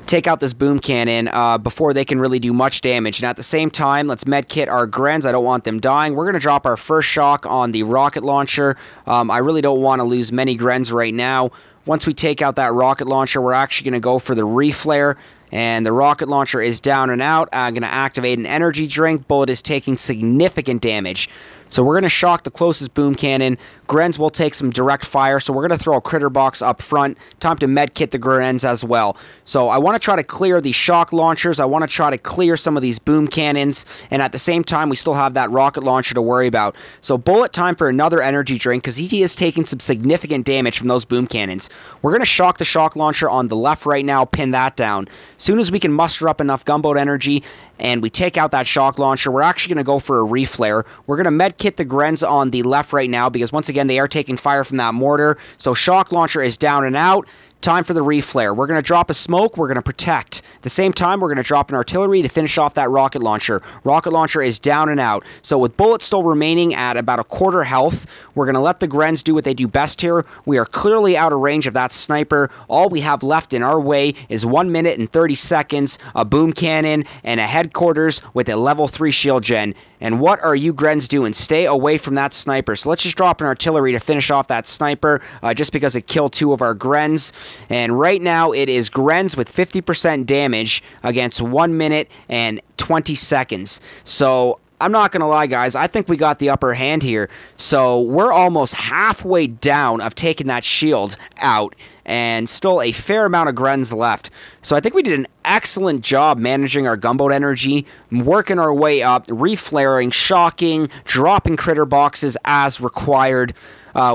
take out this boom cannon before they can really do much damage. And at the same time, let's medkit our Grens. I don't want them dying. We're going to drop our first shock on the rocket launcher. I really don't want to lose many Grens right now. Once we take out that rocket launcher, we're actually going to go for the reflare. And the rocket launcher is down and out. I'm going to activate an energy drink. Bullet is taking significant damage. So we're going to shock the closest boom cannon. Grens will take some direct fire, so we're going to throw a critter box up front. Time to medkit the Grens as well. So I want to try to clear the shock launchers. I want to try to clear some of these boom cannons. And at the same time, we still have that rocket launcher to worry about. So Bullet, time for another energy drink, because he is taking some significant damage from those boom cannons. We're going to shock the shock launcher on the left right now, pin that down. As soon as we can muster up enough gunboat energy, and we take out that shock launcher, we're actually going to go for a reflare. We're going to medkit the Grens on the left right now because, once again, they are taking fire from that mortar. So shock launcher is down and out. Time for the reflare. We're going to drop a smoke. We're going to protect. At the same time, we're going to drop an artillery to finish off that rocket launcher. Rocket launcher is down and out. So with bullets still remaining at about a quarter health, we're going to let the Grens do what they do best here. We are clearly out of range of that sniper. All we have left in our way is 1 minute and 30 seconds, a boom cannon, and a headquarters with a level 3 shield gen. And what are you Grens doing? Stay away from that sniper. So let's just drop an artillery to finish off that sniper just because it killed 2 of our Grens. And right now it is Grens with 50% damage against 1 minute and 20 seconds. So I'm not going to lie, guys. I think we got the upper hand here. So we're almost halfway down of taking that shield out, and still a fair amount of Grens left. So I think we did an excellent job managing our gunboat energy, working our way up, reflaring, shocking, dropping critter boxes as required.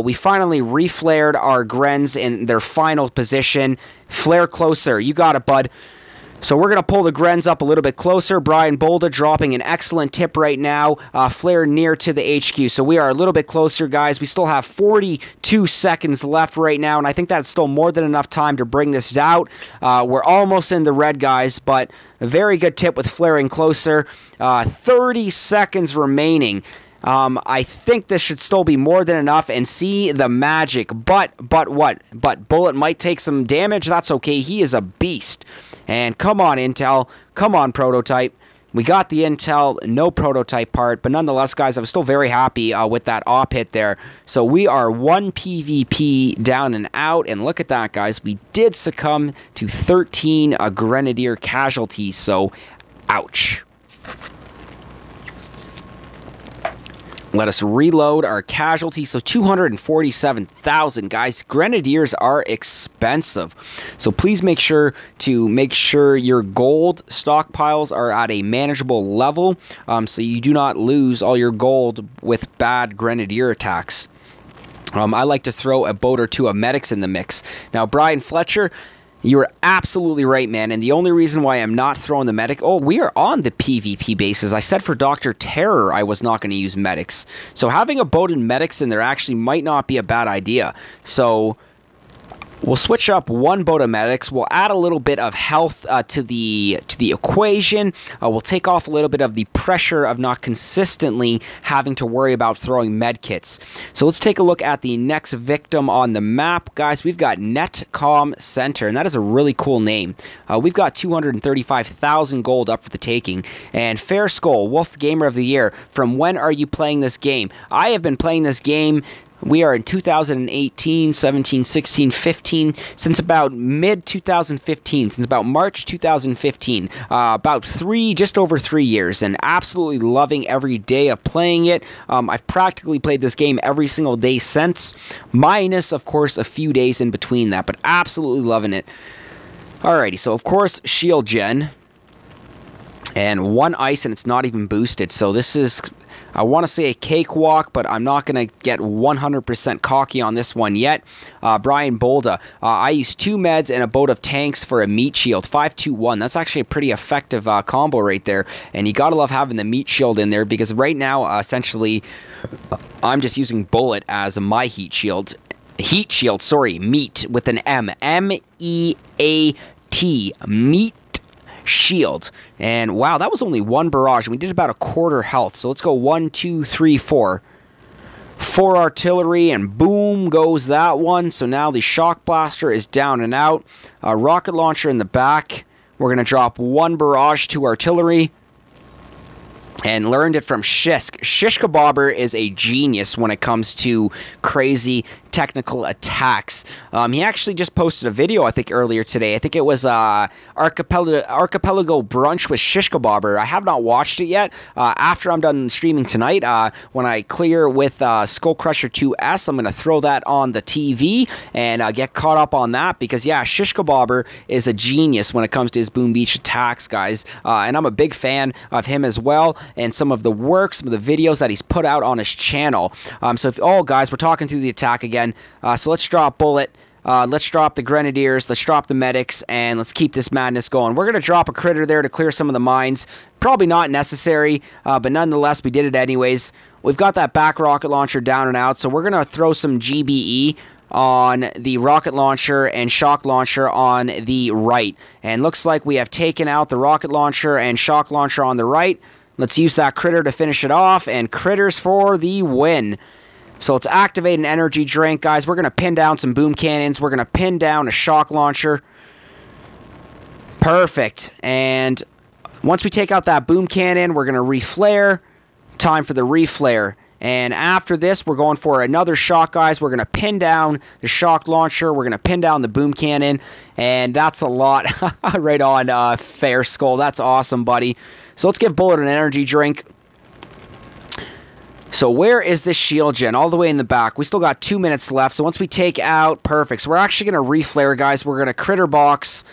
We finally reflared our Grens in their final position. Flare closer. You got it, bud. So we're going to pull the Grens up a little bit closer. Brian Bolda dropping an excellent tip right now. Flare near to the HQ. So we are a little bit closer, guys. We still have 42 seconds left right now, and I think that's still more than enough time to bring this out. We're almost in the red, guys, but a very good tip with flaring closer. 30 seconds remaining. I think this should still be more than enough, and see the magic. But what? But Bullet might take some damage. That's okay. He is a beast. And come on, Intel. Come on, Prototype. We got the Intel, no Prototype part. But nonetheless, guys, I'm still very happy with that op hit there. So we are 1 PvP down and out. And look at that, guys. We did succumb to 13 Grenadier casualties. So, ouch. Let us reload our casualties. So 247,000, guys. Grenadiers are expensive. So please make sure your gold stockpiles are at a manageable level, so you do not lose all your gold with bad Grenadier attacks. I like to throw a boat or two of medics in the mix. Now, Brian Fletcher, you are absolutely right, man, and the only reason why I'm not throwing the medic... Oh, we are on the PvP bases. I said for Dr.Terror I was not going to use medics. So having a boat and medics in there actually might not be a bad idea. So we'll switch up 1 boat of medics. We'll add a little bit of health to the equation. We'll take off a little bit of the pressure of not consistently having to worry about throwing medkits. So let's take a look at the next victim on the map. Guys, we've got Netcom Center, and that is a really cool name. We've got 235,000 gold up for the taking. And Fair Skull, Wolf Gamer of the Year, from when are you playing this game? I have been playing this game... We are in 2018, 17, 16, 15, since about mid-2015, since about March 2015, about just over 3 years, and absolutely loving every day of playing it. I've practically played this game every single day since, minus, of course, a few days in between that, but absolutely loving it. Alrighty, so of course, shield gen, and 1 ice, and it's not even boosted, so this is... I want to say a cakewalk, but I'm not going to get 100% cocky on this one yet. Brian Bolda, I used 2 meds and a boat of tanks for a meat shield. 5-2-1. That's actually a pretty effective combo right there. And you got to love having the meat shield in there because right now, essentially, I'm just using bullet as my heat shield. Heat shield, sorry, meat with an M. M-E-A-T. Meat shield. And wow, that was only 1 barrage. We did about a quarter health. So let's go 1, 2, 3, 4. 4 artillery, and boom goes that one. So now the shock blaster is down and out. Rocket launcher in the back. We're going to drop 1 barrage to artillery. And learned it from Shish. Shish Kebabber is a genius when it comes to crazy technical attacks. He actually just posted a video, I think, earlier today. I think it was Archipelago Brunch with Shish Kebabber. I have not watched it yet. After I'm done streaming tonight, when I clear with SkullCrusher 2S, I'm going to throw that on the TV and get caught up on that because, yeah, Shish Kebabber is a genius when it comes to his Boom Beach attacks, guys. And I'm a big fan of him as well and some of the work, some of the videos that he's put out on his channel. So, guys, we're talking through the attack again. So let's drop bullet. Let's drop the Grenadiers. Let's drop the medics. And let's keep this madness going. We're going to drop a critter there to clear some of the mines. Probably not necessary, but nonetheless, we did it anyways. We've got that back rocket launcher down and out. So we're going to throw some GBE on the rocket launcher and shock launcher on the right. And looks like we have taken out the rocket launcher and shock launcher on the right. Let's use that critter to finish it off. And critters for the win. So let's activate an energy drink, guys. We're going to pin down some boom cannons. We're going to pin down a shock launcher. Perfect. And once we take out that boom cannon, we're going to reflare. Time for the reflare. And after this, we're going for another shock, guys. We're going to pin down the shock launcher. We're going to pin down the boom cannon. And that's a lot. Right on, Fair Skull. That's awesome, buddy. So let's give Bullet an energy drink. So where is this shield gen? All the way in the back. We still got 2 minutes left. So once we take out... Perfect. So we're actually going to reflare, guys. We're going to critter box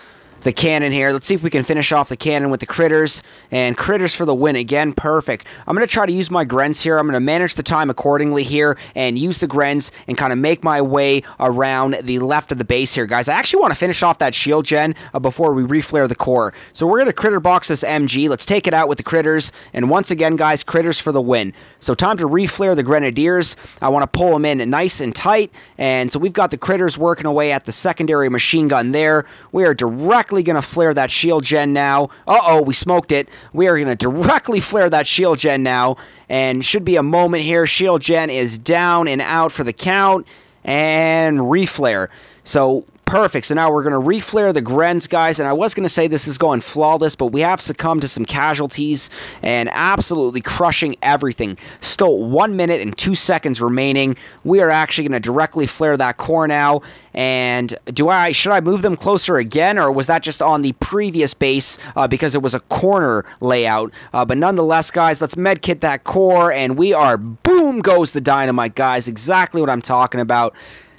the cannon here. Let's see if we can finish off the cannon with the critters. And critters for the win again. Perfect. I'm going to try to use my Grens here. I'm going to manage the time accordingly here and use the Grens and kind of make my way around the left of the base here, guys. I actually want to finish off that shield gen before we reflare the core. So we're going to critter box this MG. Let's take it out with the critters. And once again, guys, critters for the win. So time to reflare the Grenadiers. I want to pull them in nice and tight. And so we've got the critters working away at the secondary machine gun there. We are directly going to flare that shield gen now. Uh-oh, we smoked it. We are going to directly flare that shield gen now. And should be a moment here. Shield gen is down and out for the count. And reflare. So... perfect. So now we're going to reflare the Grens, guys. And I was going to say this is going flawless, but we have succumbed to some casualties and absolutely crushing everything. Still 1 minute and 2 seconds remaining. We are actually going to directly flare that core now. And should I move them closer again, or was that just on the previous base because it was a corner layout? But nonetheless, guys, let's medkit that core, and we are... boom goes the dynamite, guys. Exactly what I'm talking about.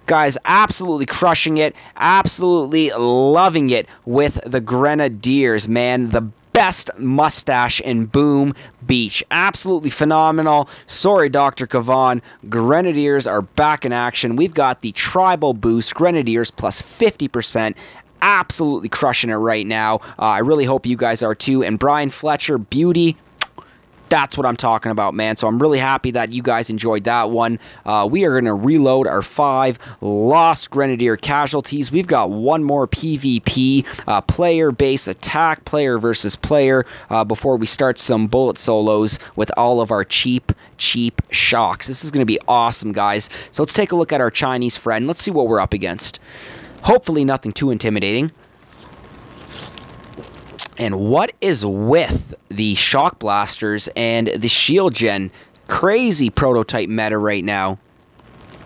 Guys, absolutely crushing it, absolutely loving it with the Grenadiers, man. The best mustache in Boom Beach. Absolutely phenomenal. Sorry, Dr. Kavan. Grenadiers are back in action. We've got the tribal boost, Grenadiers plus 50%. Absolutely crushing it right now. I really hope you guys are too. And Brian Fletcher, beauty. That's what I'm talking about, man. So I'm really happy that you guys enjoyed that one. We are going to reload our 5 lost Grenadier casualties. We've got one more PvP, player base attack, player versus player, before we start some bullet solos with all of our cheap shocks. This is going to be awesome, guys. So let's take a look at our Chinese friend. Let's see what we're up against. Hopefully nothing too intimidating. And what is with the shock blasters and the shield gen? Crazy prototype meta right now.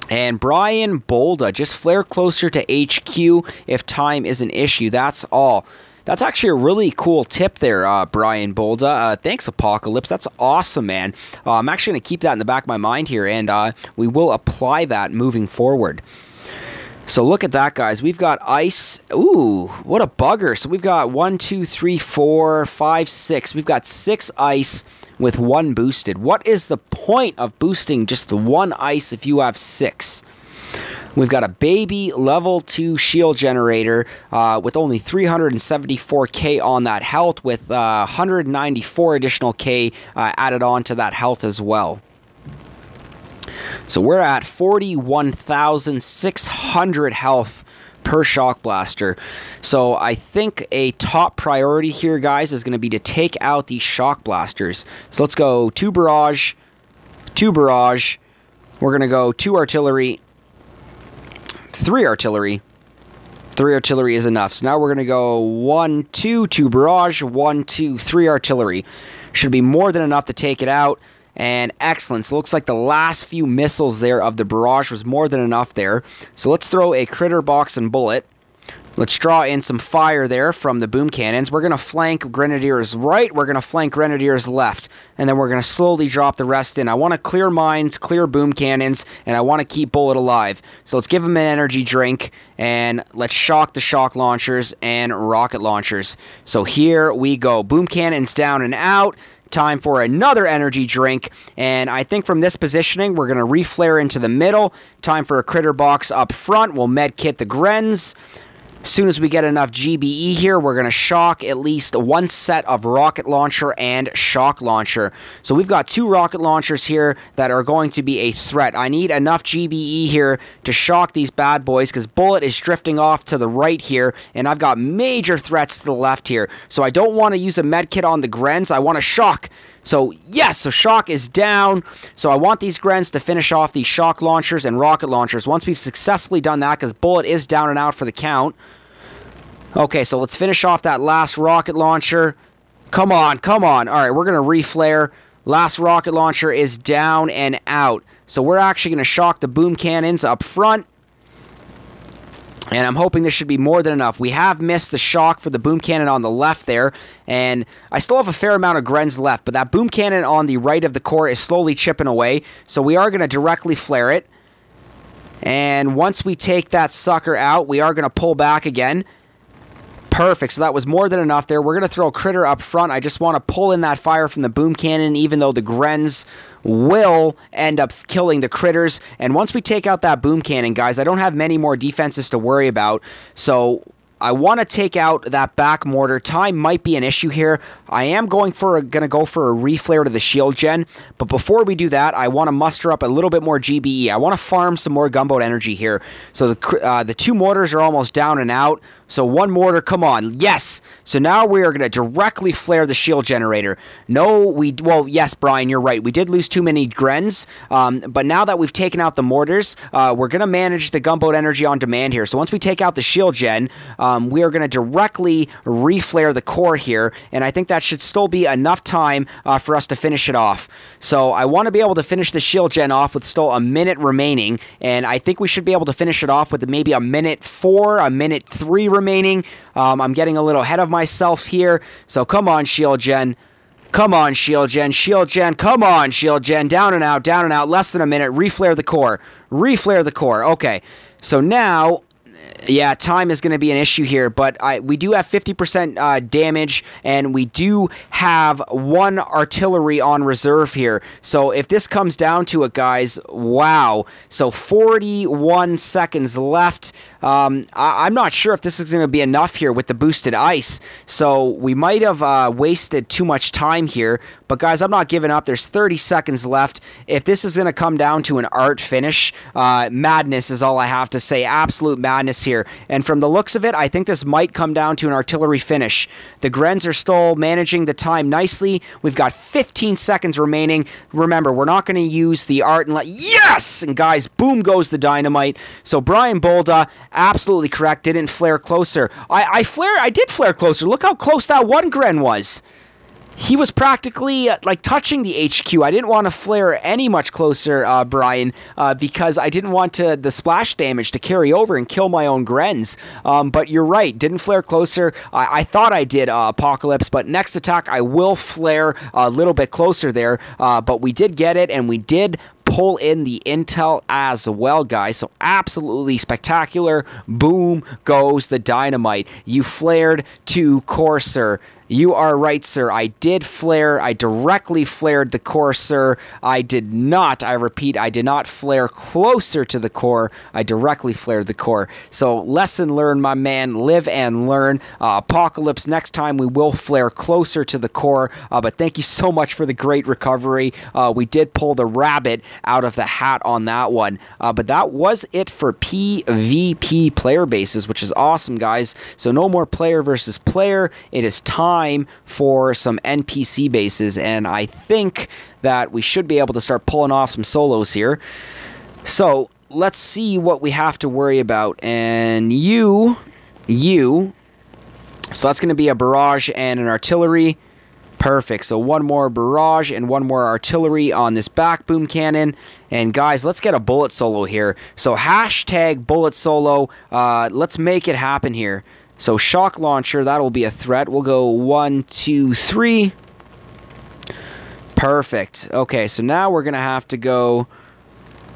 And Brian Bolda, just flare closer to HQ if time is an issue. That's all. That's actually a really cool tip there, Brian Bolda. Thanks, Apocalypse. That's awesome, man. I'm actually going to keep that in the back of my mind here, and we will apply that moving forward. So look at that, guys. We've got ice. Ooh, what a bugger. So we've got 1, 2, 3, 4, 5, 6. We've got 6 ice. with 1 boosted. What is the point of boosting just the 1 ice if you have 6? We've got a baby level 2 shield generator with only 374k on that health, with 194 additional k added on to that health as well. So we're at 41,600 health per shock blaster. So I think a top priority here, guys, is going to be to take out these shock blasters. So let's go 2 barrage, 2 barrage. We're going to go 2 artillery, 3 artillery. 3 artillery is enough. So now we're going to go 1, 2, 2 barrage, 1, 2, 3 artillery. Should be more than enough to take it out. And excellent. So it looks like the last few missiles there of the barrage was more than enough there. So let's throw a critter box and bullet. Let's draw in some fire there from the boom cannons. We're going to flank Grenadiers right. We're going to flank Grenadiers left. And then we're going to slowly drop the rest in. I want to clear mines, clear boom cannons, and I want to keep bullet alive. So let's give them an energy drink, and let's shock the shock launchers and rocket launchers. So here we go. Boom cannons down and out. Time for another energy drink, and I think from this positioning, we're going to reflare into the middle. Time for a critter box up front. We'll medkit the Grens. As soon as we get enough GBE here, we're going to shock at least 1 set of rocket launcher and shock launcher. So we've got 2 rocket launchers here that are going to be a threat. I need enough GBE here to shock these bad boys, because bullet is drifting off to the right here, and I've got major threats to the left here. So I don't want to use a medkit on the Grens. I want to shock. So yes, so shock is down. So I want these Grens to finish off these shock launchers and rocket launchers. Once we've successfully done that, because bullet is down and out for the count. Okay, so let's finish off that last rocket launcher. Come on, come on. All right, we're going to reflare. Last rocket launcher is down and out. So we're actually going to shock the boom cannons up front. And I'm hoping this should be more than enough. We have missed the shock for the boom cannon on the left there. And I still have a fair amount of Grens left. But that boom cannon on the right of the core is slowly chipping away. So we are going to directly flare it. And once we take that sucker out, we are going to pull back again. Perfect. So that was more than enough there. We're going to throw a critter up front. I just want to pull in that fire from the boom cannon, even though the Grens will end up killing the critters. And once we take out that boom cannon, guys, I don't have many more defenses to worry about. So I want to take out that back mortar. Time might be an issue here. I am going to go for a reflare to the shield gen, but before we do that, I want to muster up a little bit more GBE. I want to farm some more gunboat energy here. So the 2 mortars are almost down and out. So 1 mortar, come on, yes. So now we are going to directly flare the shield generator. Well, yes, Brian, you're right. We did lose too many Grens, but now that we've taken out the mortars, we're going to manage the gunboat energy on demand here. So once we take out the shield gen, we are going to directly reflare the core here, and I think that should still be enough time for us to finish it off. So I want to be able to finish the shield gen off with still a minute remaining, and I think we should be able to finish it off with maybe a minute 4, a minute 3 remaining. I'm getting a little ahead of myself here, so come on, shield gen. Come on, shield gen, come on, shield gen, down and out, less than a minute, reflare the core, okay. So now, yeah, time is going to be an issue here, but we do have 50% damage, and we do have 1 artillery on reserve here. So if this comes down to it, guys, wow. So 41 seconds left. I'm not sure if this is going to be enough here with the boosted ice. So we might have wasted too much time here. But guys, I'm not giving up. There's 30 seconds left. If this is going to come down to an art finish, madness is all I have to say. Absolute madness here. And from the looks of it, I think this might come down to an artillery finish. The Grens are still managing the time nicely. We've got 15 seconds remaining. Remember, we're not going to use the art and yes! And guys, boom goes the dynamite. So Brian Bolda, absolutely correct, didn't flare closer. I did flare closer. Look how close that 1 Gren was. He was practically like touching the HQ. I didn't want to flare any much closer, Brian, because I didn't want the splash damage to carry over and kill my own Grens. But you're right, didn't flare closer. I thought I did, Apocalypse, but next attack I will flare a little bit closer there. But we did get it, and we did pull in the intel as well, guys. So absolutely spectacular. Boom goes the dynamite. You flared to Courser. You are right, sir. I did flare. I directly flared the core, sir. I did not, I repeat, I did not flare closer to the core. I directly flared the core. So, lesson learned, my man. Live and learn. Apocalypse, next time we will flare closer to the core. But thank you so much for the great recovery. We did pull the rabbit out of the hat on that one. But that was it for PvP player bases, which is awesome, guys. So, no more player versus player. It is time for some NPC bases, and I think that we should be able to start pulling off some solos here. So let's see what we have to worry about. And so that's going to be a barrage and an artillery. Perfect. So one more barrage and one more artillery on this back boom cannon. And guys, let's get a bullet solo here. So hashtag bullet solo. Let's make it happen here. So shock launcher, that'll be a threat. We'll go 1, 2, 3. Perfect. Okay, so now we're going to have to go...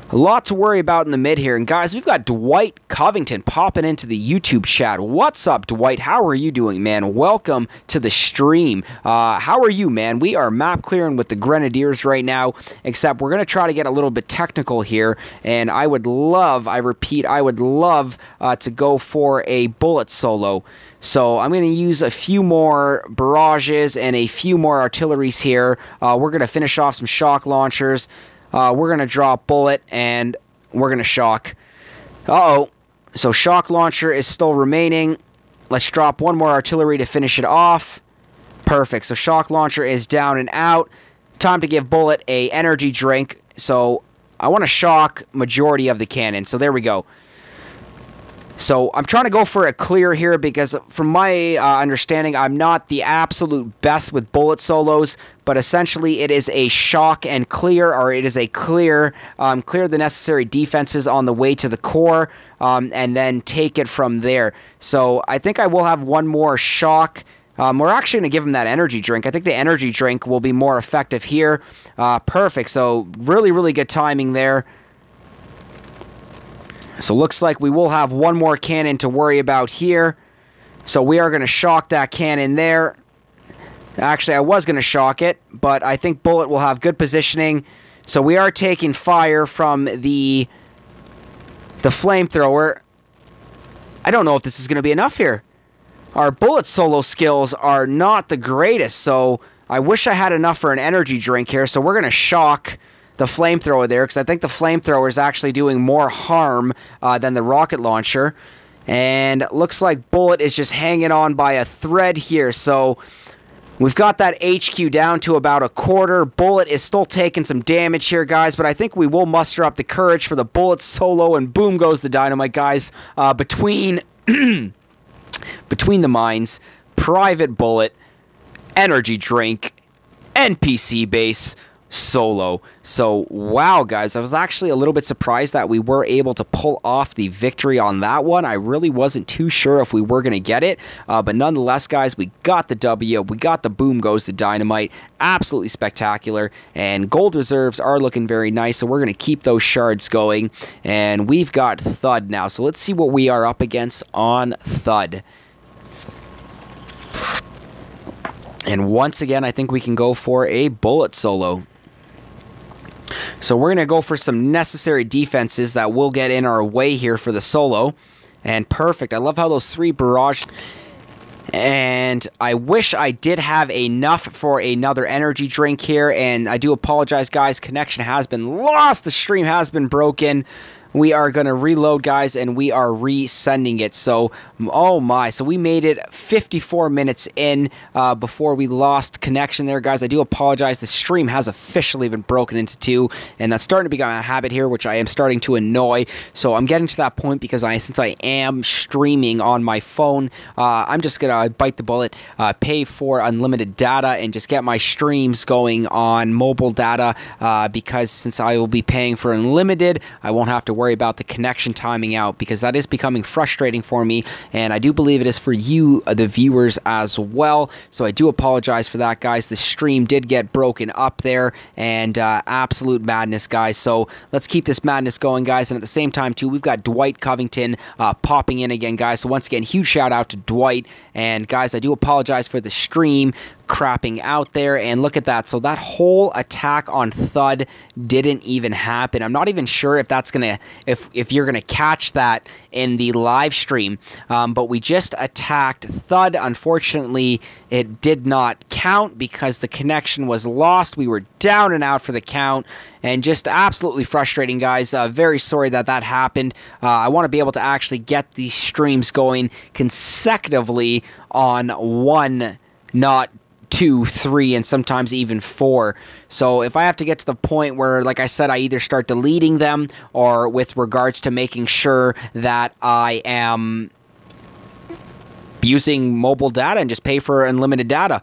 A lot to worry about in the mid here. And guys, we've got Dwight Covington popping into the YouTube chat. What's up, Dwight? How are you doing, man? Welcome to the stream. How are you, man? We are map clearing with the Grenadiers right now, except we're going to try to get a little bit technical here. And I would love, I repeat, I would love to go for a bullet solo. So I'm going to use a few more barrages and a few more artilleries here. We're going to finish off some shock launchers. We're going to draw a bullet, and we're going to shock. Uh-oh. So shock launcher is still remaining. Let's drop one more artillery to finish it off. Perfect. So shock launcher is down and out. Time to give bullet a energy drink. So I want to shock majority of the cannon. So there we go. So I'm trying to go for a clear here because from my understanding, I'm not the absolute best with bullet solos, but essentially it is a shock and clear, or it is a clear the necessary defenses on the way to the core, and then take it from there. So I think I will have one more shock. We're actually going to give him that energy drink. I think the energy drink will be more effective here. Perfect. So really, really good timing there. So looks like we will have one more cannon to worry about here. So we are going to shock that cannon there. Actually, I was going to shock it, but I think bullet will have good positioning. So we are taking fire from the flamethrower. I don't know if this is going to be enough here. Our bullet solo skills are not the greatest, so I wish I had enough for an energy drink here. So we're going to shock the flamethrower there, because I think the flamethrower is actually doing more harm than the rocket launcher. And looks like bullet is just hanging on by a thread here. So we've got that HQ down to about a quarter. Bullet is still taking some damage here, guys, but I think we will muster up the courage for the bullet solo, and boom goes the dynamite, guys. Between the mines, private bullet, energy drink, NPC base, solo. So wow, guys, I was actually a little bit surprised that we were able to pull off the victory on that one. I really wasn't too sure if we were going to get it, but nonetheless, guys, we got the W. We got the boom goes the dynamite. Absolutely spectacular, and gold reserves are looking very nice, so we're going to keep those shards going. And we've got Thud now, so let's see what we are up against on Thud. And once again, I think we can go for a bullet solo. So we're going to go for some necessary defenses that will get in our way here for the solo. And perfect. I love how those 3 barrage... And I wish I did have enough for another energy drink here. And I do apologize, guys. Connection has been lost. The stream has been broken. We are going to reload, guys, and we are resending it. So, oh my. So we made it 54 minutes in before we lost connection there, guys. I do apologize. The stream has officially been broken into 2, and that's starting to become a habit here, which I am starting to annoy. So I'm getting to that point because since I am streaming on my phone, I'm just going to bite the bullet, pay for unlimited data, and just get my streams going on mobile data because since I will be paying for unlimited, I won't have to worry worry about the connection timing out, because that is becoming frustrating for me, and I do believe it is for you, the viewers, as well. So I do apologize for that, guys. The stream did get broken up there, and absolute madness, guys. So let's keep this madness going, guys. And at the same time, too, we've got Dwight Covington popping in again, guys. So once again, huge shout out to Dwight. And guys, I do apologize for the stream crapping out there, and look at that. So that whole attack on Thud didn't even happen. I'm not even sure if that's gonna, if you're gonna catch that in the live stream, but we just attacked Thud. Unfortunately, it did not count because the connection was lost. We were down and out for the count, and just absolutely frustrating, guys. Very sorry that that happened. I want to be able to actually get these streams going consecutively on one, not 2, 3, and sometimes even 4. So if I have to get to the point where, like I said, I either start deleting them, or with regards to making sure that I am using mobile data and just pay for unlimited data.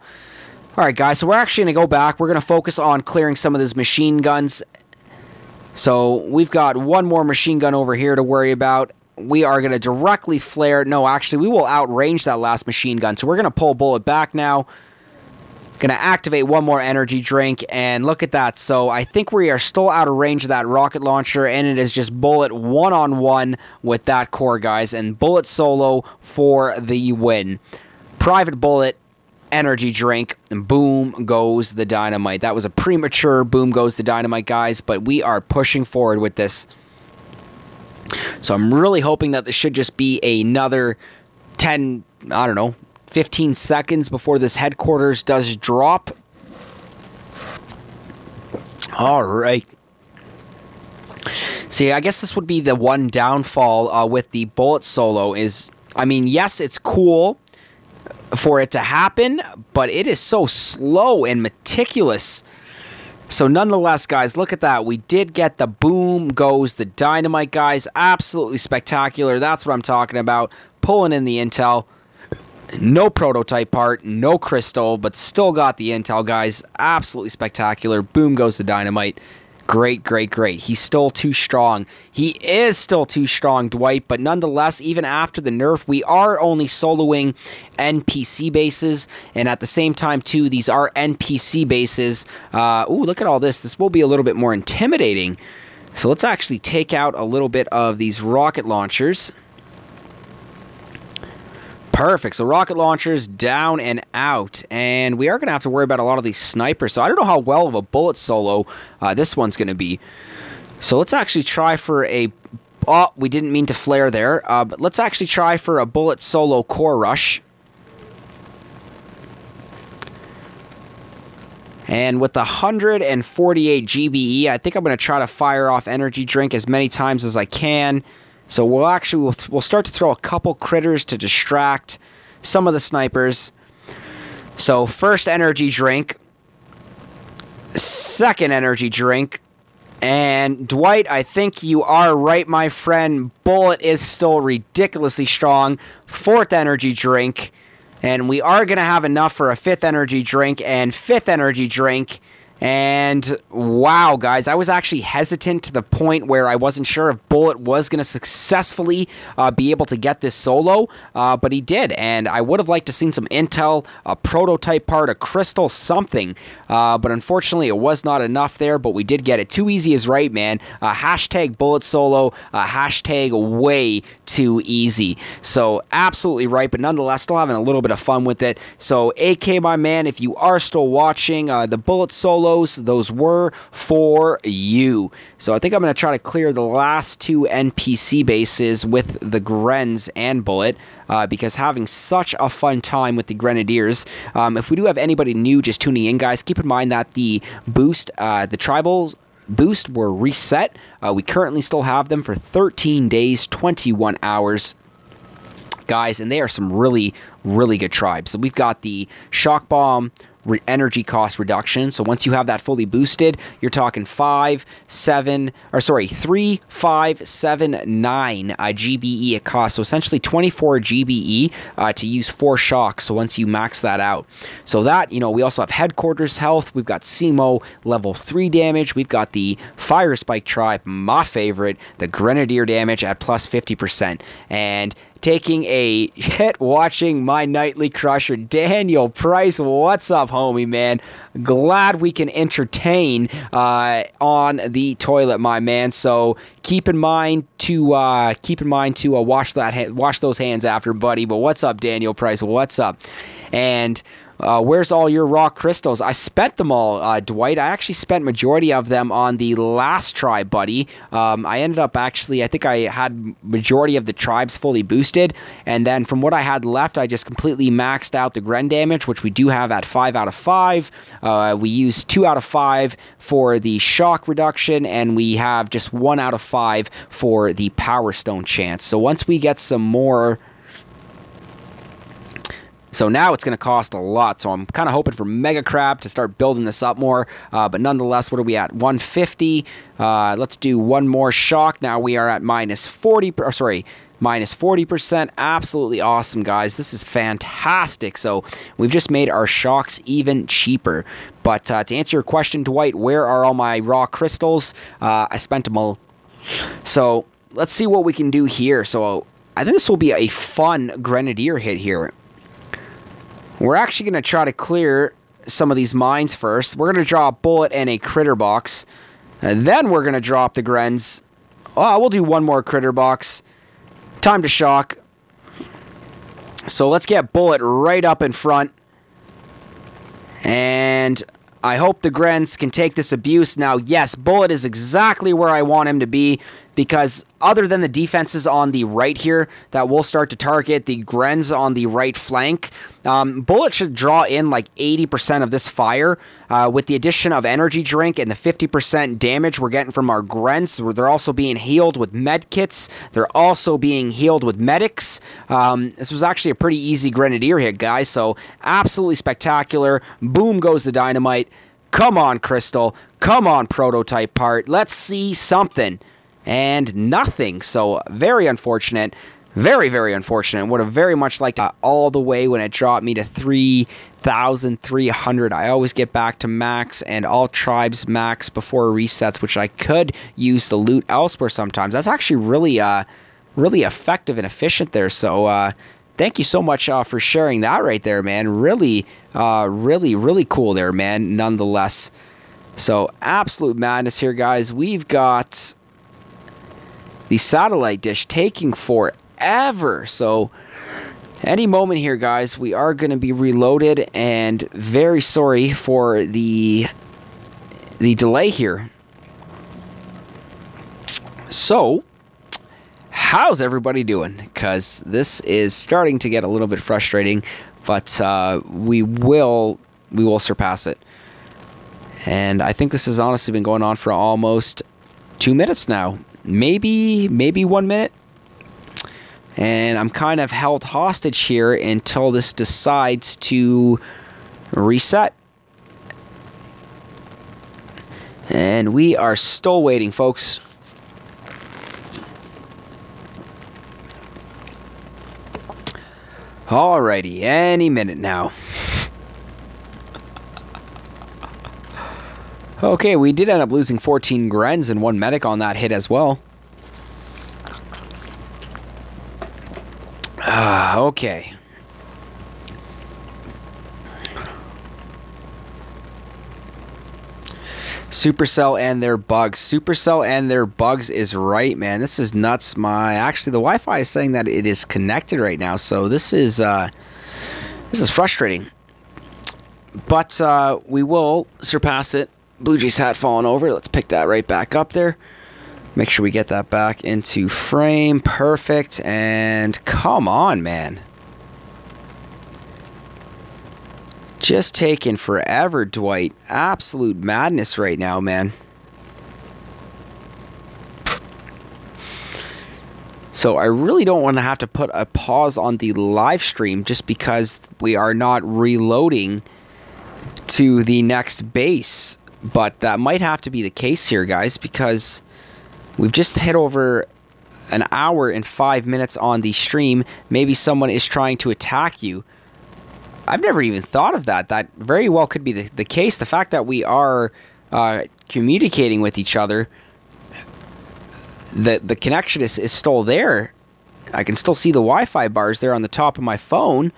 Alright, guys, so we're actually going to go back. We're going to focus on clearing some of those machine guns. So we've got one more machine gun over here to worry about. We are going to directly flare. No, actually, we will outrange that last machine gun. So we're going to pull bullet back now. Going to activate one more energy drink, and look at that. So I think we are still out of range of that rocket launcher, and it is just bullet one-on-one with that core, guys, and bullet solo for the win. Private bullet, energy drink, and boom goes the dynamite. That was a premature boom goes the dynamite, guys, but we are pushing forward with this. So I'm really hoping that this should just be another 10, I don't know, 15 seconds before this headquarters does drop. All right. See, I guess this would be the one downfall with the bullet solo is, I mean, yes, it's cool for it to happen, but it is so slow and meticulous. So nonetheless, guys, look at that. We did get the boom goes the dynamite, guys. Absolutely spectacular. That's what I'm talking about. Pulling in the intel. No prototype part, no crystal, but still got the intel, guys. Absolutely spectacular. Boom goes the dynamite. Great, great, great. He's still too strong. He is still too strong, Dwight, but nonetheless, even after the nerf, we are only soloing NPC bases, and at the same time, too, these are NPC bases. Ooh, look at all this. This will be a little bit more intimidating. So let's actually take out a little bit of these rocket launchers. Perfect. So rocket launchers down and out. And we are going to have to worry about a lot of these snipers. So I don't know how well of a bullet solo this one's going to be. So let's actually try for a... Oh, we didn't mean to flare there. But let's actually try for a bullet solo core rush. And with the 148 GBE, I think I'm going to try to fire off energy drink as many times as I can. So we'll start to throw a couple critters to distract some of the snipers. So first energy drink, second energy drink, and Dwight, I think you are right, my friend. Bullet is still ridiculously strong. Fourth energy drink, and we are going to have enough for a fifth energy drink and fifth energy drink. And wow, guys, I was actually hesitant to the point where I wasn't sure if Bullet was going to successfully be able to get this solo, but he did. And I would have liked to seen some intel, a prototype part, a crystal, something. But unfortunately, it was not enough there, but we did get it. Too easy is right, man. Hashtag Bullet solo, hashtag way too easy. So absolutely right, but nonetheless, still having a little bit of fun with it. So AK, my man, if you are still watching, the Bullet solo, those were for you. So I think I'm going to try to clear the last two NPC bases with the Grens and Bullet, because having such a fun time with the Grenadiers. If we do have anybody new just tuning in, guys, keep in mind that the boost, the tribals boost were reset. We currently still have them for 13 days, 21 hours. Guys, and they are some really, really good tribes. So we've got the Shock Bomb, energy cost reduction. So once you have that fully boosted, you're talking 3, 5, 7, 9 GBE it costs. So essentially 24 GBE to use 4 shocks. So once you max that out. So that, you know, we also have headquarters health. We've got SEMO level 3 damage. We've got the Fire Spike tribe, my favorite, the Grenadier damage at plus 50%. And taking a hit watching my nightly crusher, Daniel Price. What's up, homie, man? Glad we can entertain on the toilet, my man. So keep in mind to wash those hands after, buddy. But what's up, Daniel Price? What's up? And where's all your raw crystals? I spent them all, Dwight. I actually spent majority of them on the last tribe, buddy. I ended up actually, I think I had majority of the tribes fully boosted, and then from what I had left, I just completely maxed out the Gren damage, which we do have at 5 out of 5. We used 2 out of 5 for the shock reduction, and we have just 1 out of 5 for the Power Stone chance. So once we get some more... So now it's going to cost a lot, so I'm kind of hoping for Mega Crab to start building this up more, but nonetheless, what are we at? 150. Let's do one more shock. Now we are at minus 40%. Absolutely awesome, guys. This is fantastic. So we've just made our shocks even cheaper. But to answer your question, Dwight, where are all my raw crystals? I spent them all. So let's see what we can do here. So I think this will be a fun Grenadier hit here. We're actually going to try to clear some of these mines first. We're going to draw a bullet and a critter box. And then we're going to drop the Grens. Oh, we'll do one more critter box. Time to shock. So let's get bullet right up in front. And I hope the Grens can take this abuse. Now, yes, bullet is exactly where I want him to be, because other than the defenses on the right here that will start to target the Grens on the right flank, bullet should draw in like 80% of this fire. With the addition of energy drink and the 50% damage we're getting from our Grens, they're also being healed with med kits. They're also being healed with medics. This was actually a pretty easy Grenadier hit, guys, so absolutely spectacular. Boom goes the dynamite. Come on, Crystal. Come on, prototype part. Let's see something. And nothing. So very unfortunate. Very, very unfortunate. Would have very much liked all the way when it dropped me to 3,300. I always get back to max and all tribes max before resets, which I could use the loot elsewhere sometimes. That's actually really really effective and efficient there. So thank you so much for sharing that right there, man. Really really cool there, man, nonetheless. So absolute madness here, guys. We've got the satellite dish taking forever. So any moment here, guys, we are going to be reloaded, and very sorry for the delay here. So how's everybody doing? Because this is starting to get a little bit frustrating, but we will surpass it. And I think this has honestly been going on for almost 2 minutes now. Maybe 1 minute. And I'm kind of held hostage here until this decides to reset. And we are still waiting, folks. Alrighty, any minute now. Okay, we did end up losing 14 Grens and 1 medic on that hit as well. Okay. Supercell and their bugs. Supercell and their bugs is right, man. This is nuts. Actually, the Wi-Fi is saying that it is connected right now, so this is frustrating. But we will surpass it. Blue Jay's hat falling over. Let's pick that right back up there. Make sure we get that back into frame. Perfect. And come on, man. Just taking forever, Dwight. Absolute madness right now, man. So I really don't want to have to put a pause on the live stream just because we are not reloading to the next base. But that might have to be the case here, guys, because we've just hit over an hour and 5 minutes on the stream. Maybe someone is trying to attack you. I've never even thought of that. That very well could be the case. The fact that we are communicating with each other, the connection is still there. I can still see the Wi-Fi bars there on the top of my phone.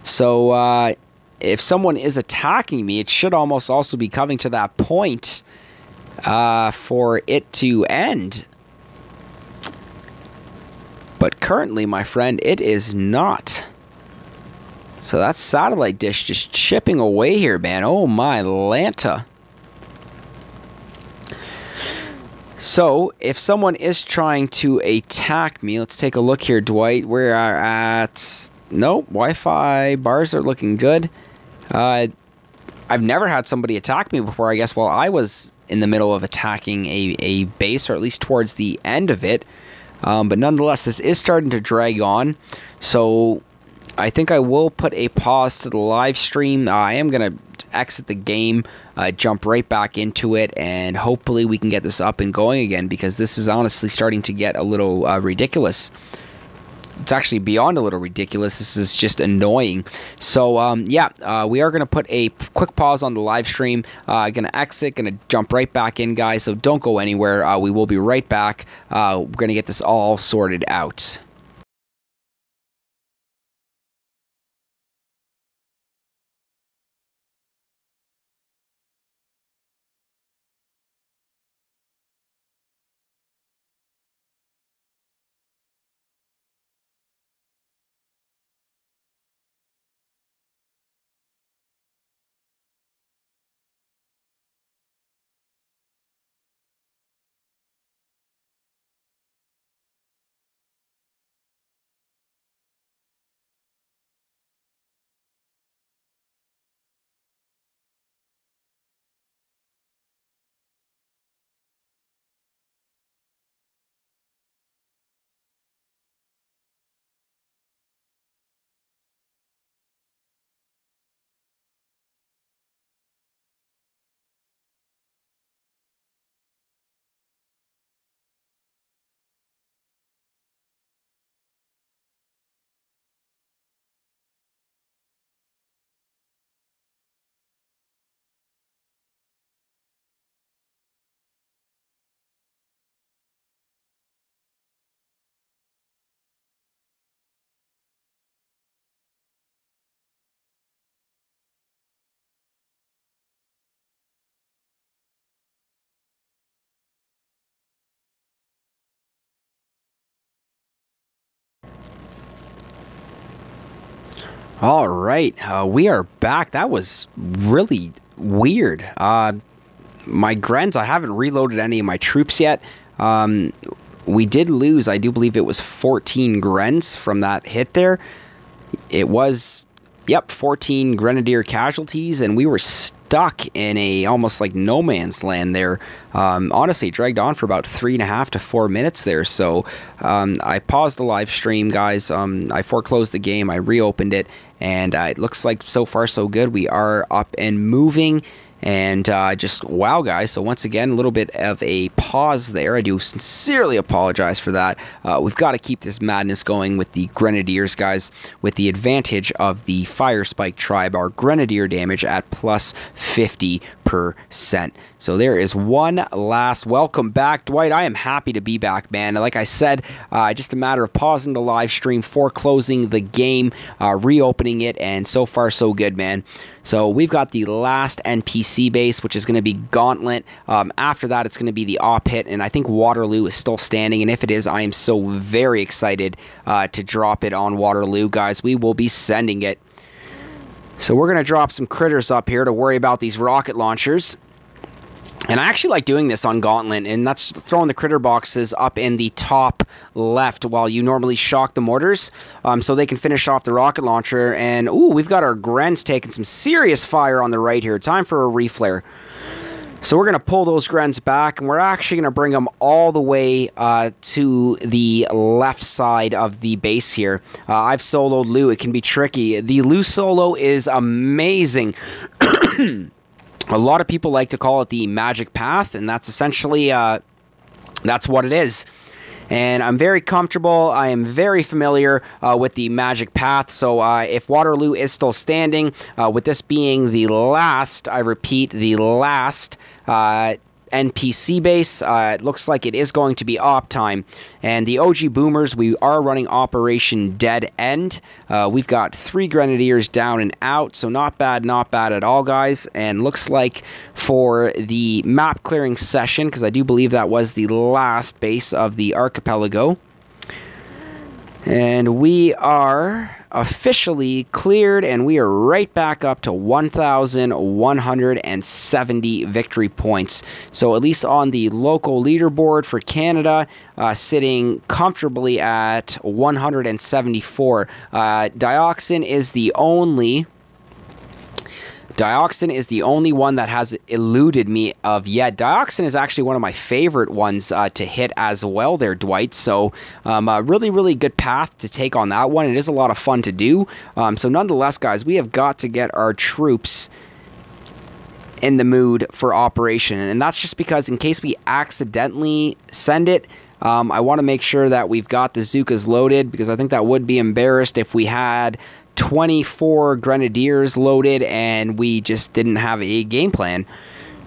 So if someone is attacking me, it should almost also be coming to that point for it to end. But currently, my friend, it is not. So that satellite dish just chipping away here, man. Oh my Lanta. So, if someone is trying to attack me, let's take a look here, Dwight. We are at... Nope, Wi-Fi bars are looking good. I've never had somebody attack me before, I guess, while I was in the middle of attacking a base, or at least towards the end of it. But nonetheless, this is starting to drag on. So, I think I will put a pause to the live stream. I am going to exit the game, jump right back into it, and hopefully we can get this up and going again, because this is honestly starting to get a little ridiculous. It's actually beyond a little ridiculous. This is just annoying. So, yeah, we are going to put a quick pause on the live stream. Going to exit, going to jump right back in, guys, so don't go anywhere. We will be right back. We're going to get this all sorted out. All right, we are back. That was really weird. My Grens, I haven't reloaded any of my troops yet. We did lose, I do believe it was 14 Grens from that hit there. It was, yep, 14 Grenadier casualties, and we were stuck in a almost like no man's land there. Honestly, it dragged on for about 3.5 to 4 minutes there. So I paused the live stream, guys. I foreclosed the game. I reopened it, and it looks like so far so good. We are up and moving. And just wow, guys. So once again, a little bit of a pause there. I do sincerely apologize for that. We've got to keep this madness going with the Grenadiers, guys, with the advantage of the Fire Spike tribe. Our Grenadier damage at plus 50%. So there is one last welcome back, Dwight. I am happy to be back, man. Like I said, just a matter of pausing the live stream, foreclosing the game, reopening it, and so far so good, man. So we've got the last NPC base, which is going to be Gauntlet. After that, it's going to be the op hit, and I think Waterloo is still standing. And if it is, I am so very excited to drop it on Waterloo, guys. We will be sending it. So we're going to drop some critters up here to worry about these rocket launchers. And I actually like doing this on Gauntlet, and that's throwing the critter boxes up in the top left while you normally shock the mortars, so they can finish off the rocket launcher. And, ooh, we've got our Grens taking some serious fire on the right here. Time for a reflare. So we're going to pull those Grens back, and we're actually going to bring them all the way to the left side of the base here. I've soloed Lou. It can be tricky. The Lou solo is amazing. A lot of people like to call it the magic path, and that's essentially, that's what it is. And I'm very comfortable. I am very familiar with the magic path. So if Waterloo is still standing, with this being the last, I repeat, the last NPC base, it looks like it is going to be op time. And the OGboomers, we are running Operation Dead End. We've got 3 Grenadiers down and out, so not bad at all, guys. And looks like for the map clearing session, because I do believe that was the last base of the archipelago, and we are officially cleared, and we are right back up to 1,170 victory points. So at least on the local leaderboard for Canada, sitting comfortably at 174. Dioxin is the only one that has eluded me of yet. Dioxin is actually one of my favorite ones to hit as well there, Dwight. So a really good path to take on that one. It is a lot of fun to do. So nonetheless, guys, we have got to get our troops in the mood for operation. And that's just because in case we accidentally send it, I want to make sure that we've got the Zookas loaded, because I think that would be embarrassed if we had 24 Grenadiers loaded and we just didn't have a game plan.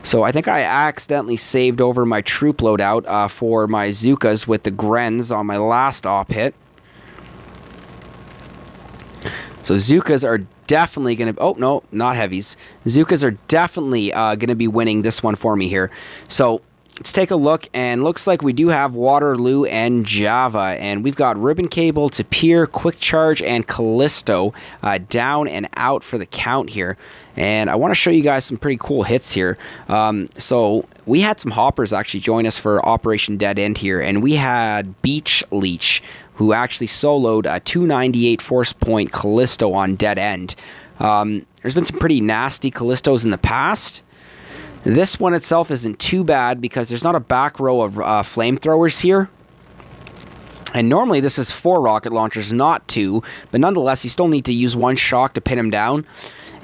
So I think I accidentally saved over my troop loadout for my Zookas with the Grens on my last op hit. So Zookas are definitely going to... Oh, no, not heavies. Zookas are definitely going to be winning this one for me here. So let's take a look, and looks like we do have Waterloo and Java, and we've got Ribbon Cable, Tapir, Quick Charge, and Callisto down and out for the count here. And I want to show you guys some pretty cool hits here. So we had some hoppers actually join us for Operation Dead End here, and we had Beach Leech, who actually soloed a 298 force point Callisto on Dead End. There's been some pretty nasty Callistos in the past. This one itself isn't too bad because there's not a back row of flamethrowers here. And normally this is 4 rocket launchers, not 2. But nonetheless, you still need to use 1 shock to pin him down.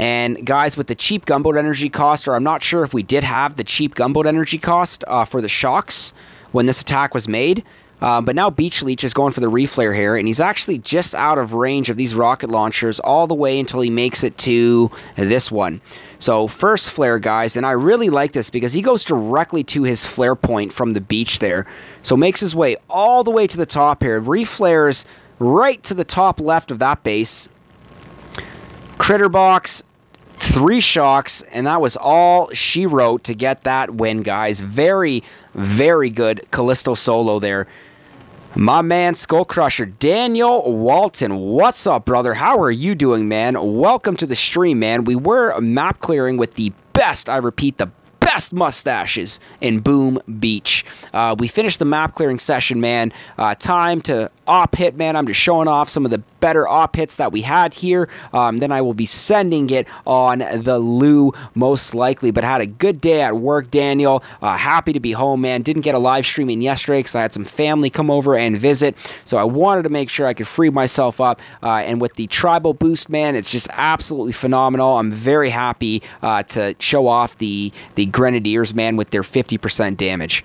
And guys, with the cheap gunboat energy cost, or I'm not sure if we did have the cheap gunboat energy cost for the shocks when this attack was made. But now Beach Leech is going for the reflare here, and he's actually just out of range of these rocket launchers all the way until he makes it to this one. So first flare, guys, and I really like this because he goes directly to his flare point from the beach there. So makes his way all the way to the top here, reflares right to the top left of that base. Critter box, 3 shocks, and that was all she wrote to get that win, guys. Very good Callisto solo there. My man, SkullCrusher, Daniel Walton, what's up, brother? How are you doing, man? Welcome to the stream, man. We were map clearing with the best, I repeat, the best mustaches in Boom Beach. We finished the map clearing session, man. Time to op hit, man. I'm just showing off some of the better op hits that we had here. Then I will be sending it on the Lou most likely, but had a good day at work, Daniel. Happy to be home, man. Didn't get a live streaming yesterday because I had some family come over and visit, so I wanted to make sure I could free myself up, and with the tribal boost, man, it's just absolutely phenomenal. I'm very happy to show off the Grenadiers, man, with their 50% damage.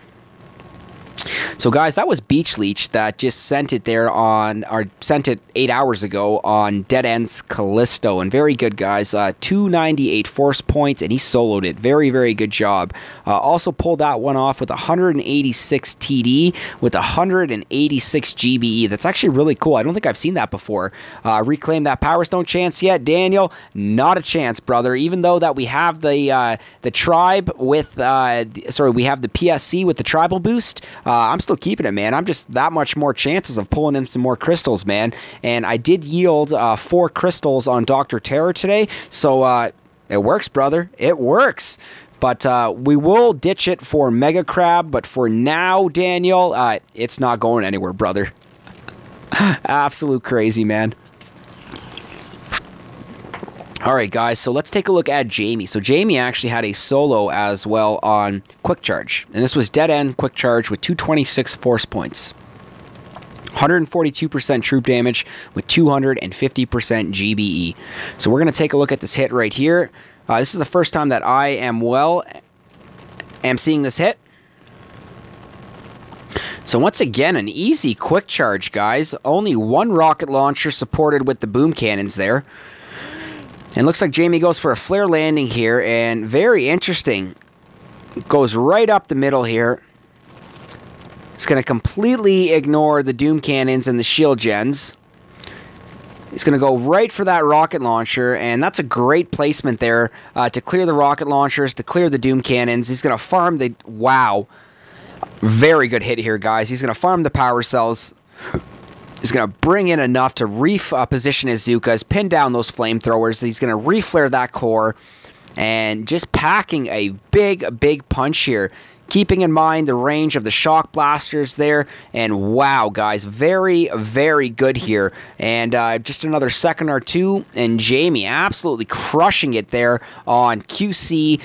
So guys, that was Beach Leech that just sent it there on, or sent it 8 hours ago on Dead End's Callisto, and very good, guys. 298 force points, and he soloed it. Very good job. Also pulled that one off with 186 TD with 186 GBE. That's actually really cool. I don't think I've seen that before. Reclaim that Power Stone chance yet, Daniel? Not a chance, brother. Even though that we have the tribe with, sorry, we have the PSC with the tribal boost. I'm still keeping it, man. I'm just that much more chances of pulling in some more crystals, man. And I did yield 4 crystals on Dr.Terror today, so it works, brother. It works. But we will ditch it for Mega Crab, but for now, Daniel, it's not going anywhere, brother. Absolute crazy, man. All right, guys, so let's take a look at Jamie. So Jamie actually had a solo as well on Quick Charge, and this was Dead End Quick Charge with 226 force points. 142% troop damage with 250% GBE. So we're going to take a look at this hit right here. This is the first time that I am seeing this hit. So once again, an easy quick charge, guys. Only one rocket launcher supported with the boom cannons there. And looks like Jamie goes for a flare landing here, and very interesting. Goes right up the middle here. He's going to completely ignore the doom cannons and the shield gens. He's going to go right for that rocket launcher, and that's a great placement there to clear the rocket launchers, to clear the doom cannons. He's going to farm the... Wow. Very good hit here, guys. He's going to farm the power cells. He's going to bring in enough to reposition his Zookas, pin down those flamethrowers. He's going to reflare that core, and just packing a big punch here. Keeping in mind the range of the shock blasters there, and wow, guys, very good here. And just another second or two, and Jamie absolutely crushing it there on QC.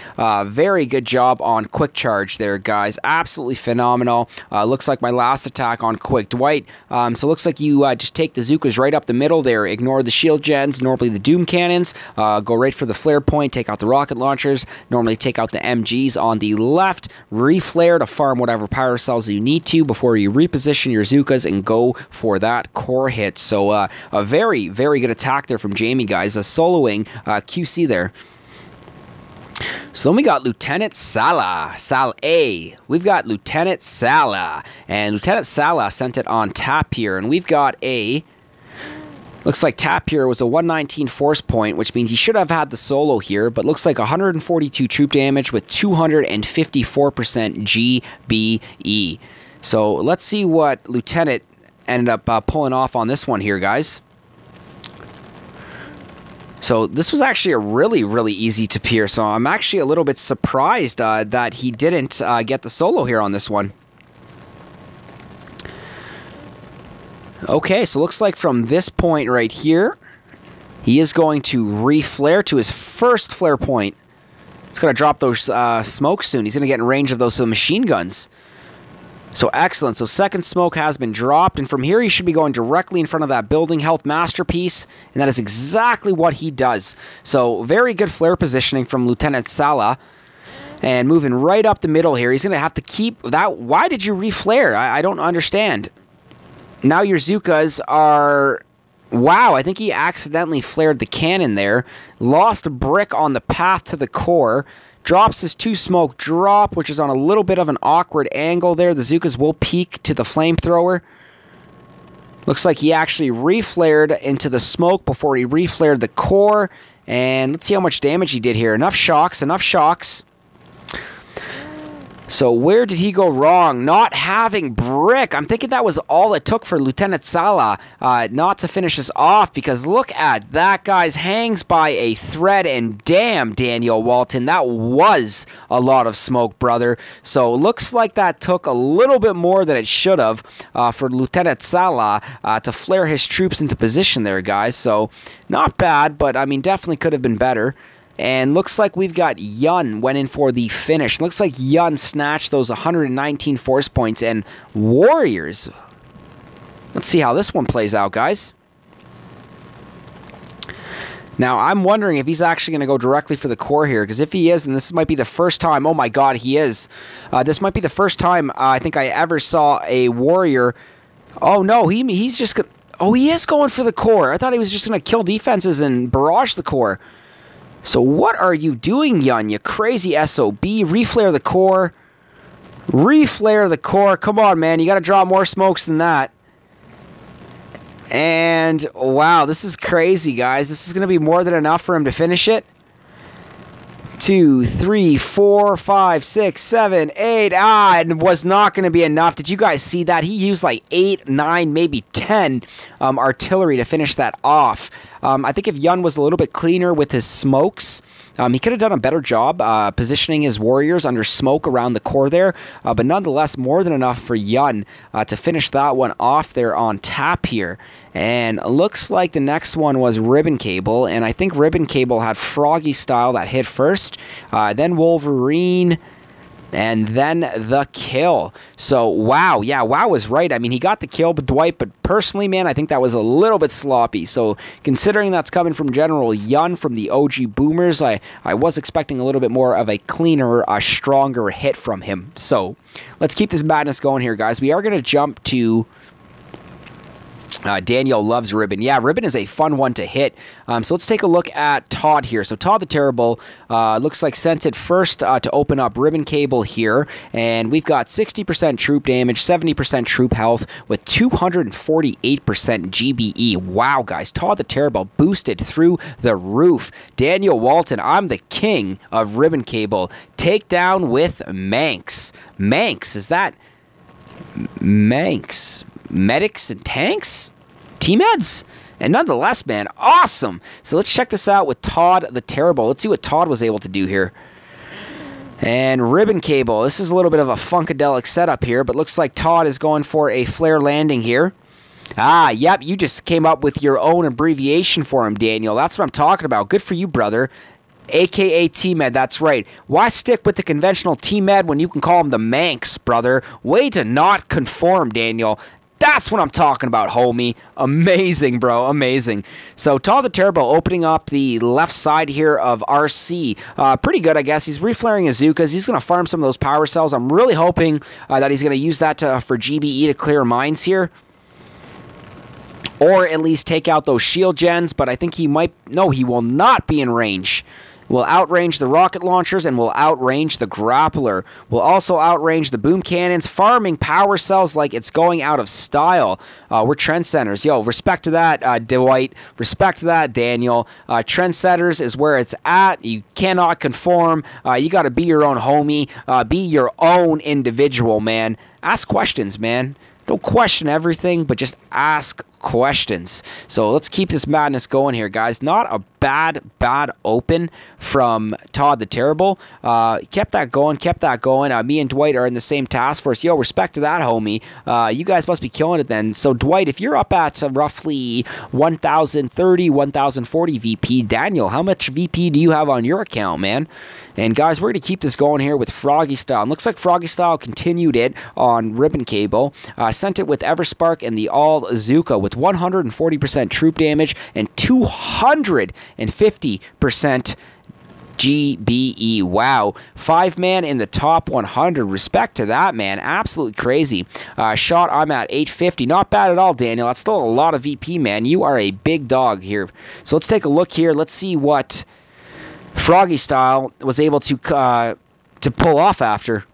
Very good job on quick charge there, guys. Absolutely phenomenal. Looks like my last attack on quick Dwight. So looks like you just take the Zookas right up the middle there, ignore the shield gens, normally the doom cannons, go right for the flare point, take out the rocket launchers, normally take out the MGs on the left, reflare to farm whatever power cells you need to before you reposition your Zookas and go for that core hit. So a very good attack there from Jamie, guys. Soloing QC there. So then we got Lieutenant Salah. We've got Lieutenant Salah. And Lieutenant Salah sent it on tap here. And we've got a... Looks like tap here was a 119 force point, which means he should have had the solo here, but looks like 142 troop damage with 254% GBE. So let's see what Lieutenant ended up pulling off on this one here, guys. So this was actually a really easy to peer, so I'm actually a little bit surprised that he didn't get the solo here on this one. Okay, so looks like from this point right here, he is going to reflare to his first flare point. He's going to drop those smokes soon. He's going to get in range of those machine guns. So excellent. So second smoke has been dropped, and from here he should be going directly in front of that building health masterpiece, and that is exactly what he does. So very good flare positioning from Lieutenant Salah. And moving right up the middle here, he's going to have to keep that. Why did you reflare? I don't understand. Now your Zookas are... Wow, I think he accidentally flared the cannon there. Lost a brick on the path to the core. Drops his 2-smoke drop, which is on a little bit of an awkward angle there. The Zookas will peek to the flamethrower. Looks like he actually reflared into the smoke before he reflared the core. And let's see how much damage he did here. Enough shocks, enough shocks. So where did he go wrong? Not having brick. I'm thinking that was all it took for Lieutenant Salah not to finish this off, because look at that, guys. Hangs by a thread, and damn, Daniel Walton, that was a lot of smoke, brother. So looks like that took a little bit more than it should have for Lieutenant Salah to flare his troops into position there, guys. So not bad, but I mean, definitely could have been better. And looks like we've got Yun went in for the finish. Looks like Yun snatched those 119 force points, and Warriors. Let's see how this one plays out, guys. Now, I'm wondering if he's actually going to go directly for the core here, because if he is, then this might be the first time. Oh my god, he is. This might be the first time I think I ever saw a Warrior. Oh no, he's just going... Oh, he is going for the core. I thought he was just going to kill defenses and barrage the core. So what are you doing, Yun, you crazy SOB? Reflare the core. Reflare the core. Come on, man. You got to draw more smokes than that. And, wow, this is crazy, guys. This is going to be more than enough for him to finish it. 2, 3, 4, 5, 6, 7, 8. It was not going to be enough. Did you guys see that? He used like 8, 9, maybe 10 artillery to finish that off. I think if Yun was a little bit cleaner with his smokes, he could have done a better job positioning his Warriors under smoke around the core there. But nonetheless, more than enough for Yun to finish that one off there on tap here. And looks like the next one was Ribbon Cable. And I think Ribbon Cable had Froggy Style that hit first. Then Wolverine. And then the kill. So, wow. Yeah, wow was right. I mean, he got the kill, but Dwight, but personally, man, I think that was a little bit sloppy. So, considering that's coming from General Yun from the OGboomers, I was expecting a little bit more of a cleaner, stronger hit from him. So, let's keep this madness going here, guys. We are going to jump to... Daniel loves Ribbon. Yeah, Ribbon is a fun one to hit. So let's take a look at Todd here. So Todd the Terrible looks like sent it first to open up Ribbon Cable here. And we've got 60% troop damage, 70% troop health with 248% GBE. Wow, guys. Todd the Terrible boosted through the roof. Daniel Walton, I'm the king of Ribbon Cable. Takedown with Manx. Manx, is that... Manx... Medics and tanks? T-Meds? And nonetheless, man, awesome! So let's check this out with Todd the Terrible. Let's see what Todd was able to do here. And Ribbon Cable. This is a little bit of a funkadelic setup here, but looks like Todd is going for a flare landing here. Ah, yep, you just came up with your own abbreviation for him, Daniel. That's what I'm talking about. Good for you, brother. AKA T-Med, that's right. Why stick with the conventional T-Med when you can call him the Manx, brother? Way to not conform, Daniel. That's what I'm talking about, homie. Amazing, bro. Amazing. So, Todd the Terrible opening up the left side here of RC. Pretty good, I guess. He's reflaring his Zookas. He's going to farm some of those power cells. I'm really hoping that he's going to use that for GBE to clear mines here. Or at least take out those shield gens. But I think he might... No, he will not be in range. Will outrange the rocket launchers and will outrange the grappler. Will also outrange the boom cannons, farming power cells like it's going out of style. We're trendsetters. Yo, respect to that, Dwight. Respect to that, Daniel. Trendsetters is where it's at. You cannot conform. You got to be your own homie. Be your own individual, man. Ask questions, man. Don't question everything, but just ask questions. So let's keep this madness going here, guys. Not a bad open from Todd the Terrible. Kept that going. Me and Dwight are in the same task force. Yo, respect to that, homie. You guys must be killing it then. So Dwight, if you're up at roughly 1,030, 1,040 VP, Daniel, how much VP do you have on your account, man? And guys, we're going to keep this going here with Froggy Style. And looks like Froggy Style continued it on Ribbon Cable. Sent it with Everspark and the All Zooka with 140% troop damage and 250% GBE. Wow. 5-man in the top 100. Respect to that, man. Absolutely crazy. Shot, I'm at 850. Not bad at all, Daniel. That's still a lot of VP, man. You are a big dog here. So let's take a look here. Let's see what Froggy Style was able to pull off after.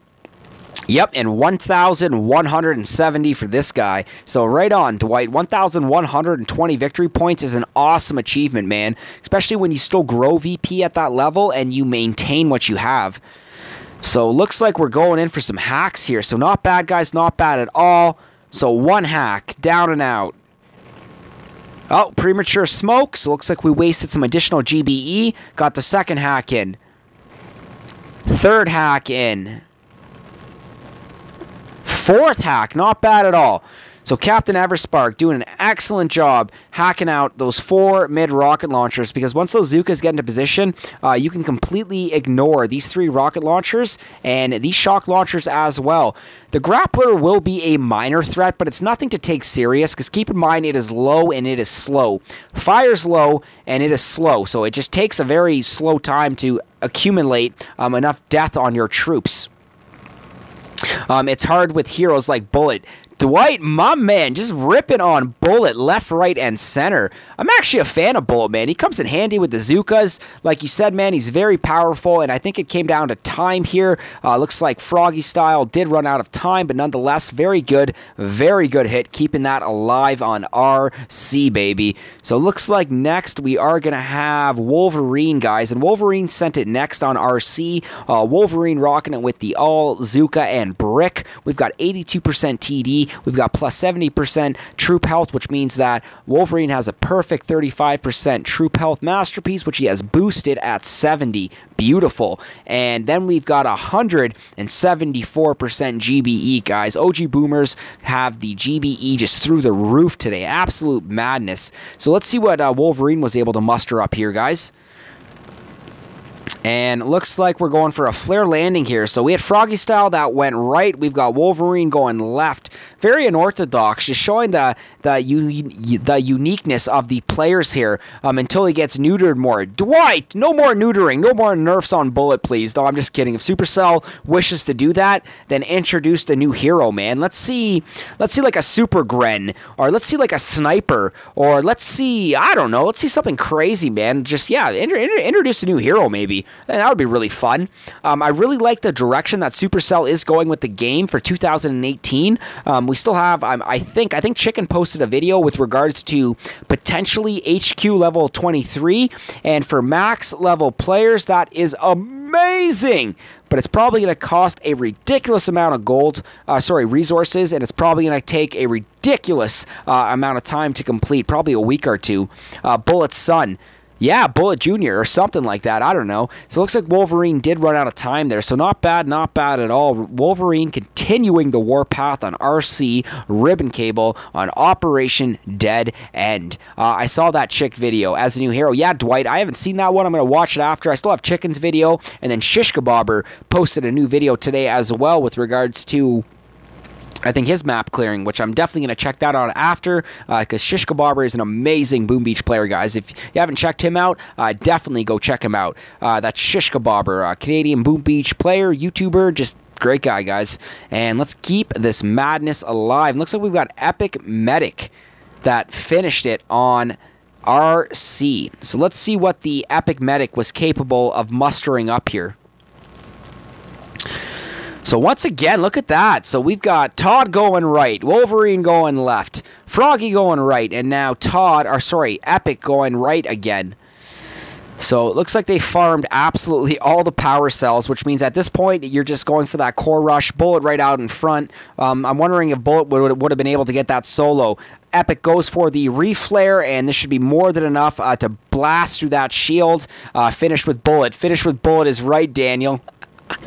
Yep, and 1,170 for this guy. So right on, Dwight. 1,120 victory points is an awesome achievement, man. Especially when you still grow VP at that level and you maintain what you have. So looks like we're going in for some hacks here. So not bad, guys. Not bad at all. So one hack, down and out. Oh, premature smoke. So looks like we wasted some additional GBE. Got the second hack in. Third hack in. Fourth hack, not bad at all. So Captain Everspark doing an excellent job hacking out those 4 mid-rocket launchers, because once those Zookas get into position, you can completely ignore these 3 rocket launchers and these shock launchers as well. The grappler will be a minor threat, but it's nothing to take serious, because keep in mind it is low and it is slow. Fire's low and it is slow, so it just takes a very slow time to accumulate enough death on your troops. It's hard with heroes like Bullet. Dwight, my man, just ripping on Bullet left, right, and center. I'm actually a fan of Bullet, man. He comes in handy with the Zookas. Like you said, man, he's very powerful, and I think it came down to time here. Looks like Froggy Style did run out of time, but nonetheless, very good hit, keeping that alive on RC, baby. So looks like next we are going to have Wolverine, guys, and Wolverine sent it next on RC. Wolverine rocking it with the All Zooka and Brick. We've got 82% TD. We've got plus 70% troop health, which means that Wolverine has a perfect 35% troop health masterpiece, which he has boosted at 70. Beautiful. And then we've got 174% GBE, guys. OGboomers have the GBE just through the roof today. Absolute madness. So let's see what Wolverine was able to muster up here, guys. And looks like we're going for a flare landing here. So we had Froggy Style that went right. We've got Wolverine going left. Very unorthodox, just showing the uniqueness of the players here until he gets neutered more. Dwight, no more neutering. No more nerfs on Bullet, please. No, I'm just kidding. If Supercell wishes to do that, then introduce the new hero, man. Let's see like a Super Gren, or let's see like a Sniper, or let's see, I don't know, let's see something crazy, man. Just, yeah, introduce a new hero, maybe. And that would be really fun. I really like the direction that Supercell is going with the game for 2018. We still have, I think Chicken posted a video with regards to potentially HQ level 23, and for max level players, that is amazing. But it's probably going to cost a ridiculous amount of resources, and it's probably going to take a ridiculous amount of time to complete, probably a week or two. Bullet's son. Yeah, Bullet Jr. or something like that. I don't know. So it looks like Wolverine did run out of time there. So not bad at all. Wolverine continuing the warpath on RC, Ribbon Cable, on Operation Dead End. I saw that Chick video as a new hero. Yeah, Dwight, I haven't seen that one. I'm going to watch it after. I still have Chicken's video. And then Shishka Bobber posted a new video today as well with regards to, I think, his map clearing, which I'm definitely going to check that out after, because Shishka Barber is an amazing Boom Beach player, guys. If you haven't checked him out, definitely go check him out. That's Shishka Barber, Canadian Boom Beach player, YouTuber, just great guy, guys. And let's keep this madness alive. Looks like we've got Epic Medic that finished it on RC. So let's see what the Epic Medic was capable of mustering up here. So once again, look at that. So we've got Todd going right, Wolverine going left, Froggy going right, and now Epic going right again. So it looks like they farmed absolutely all the power cells, which means at this point, you're just going for that core rush, Bullet right out in front. I'm wondering if Bullet would have been able to get that solo. Epic goes for the reflare, and this should be more than enough to blast through that shield. Finish with Bullet. Finish with Bullet is right, Daniel.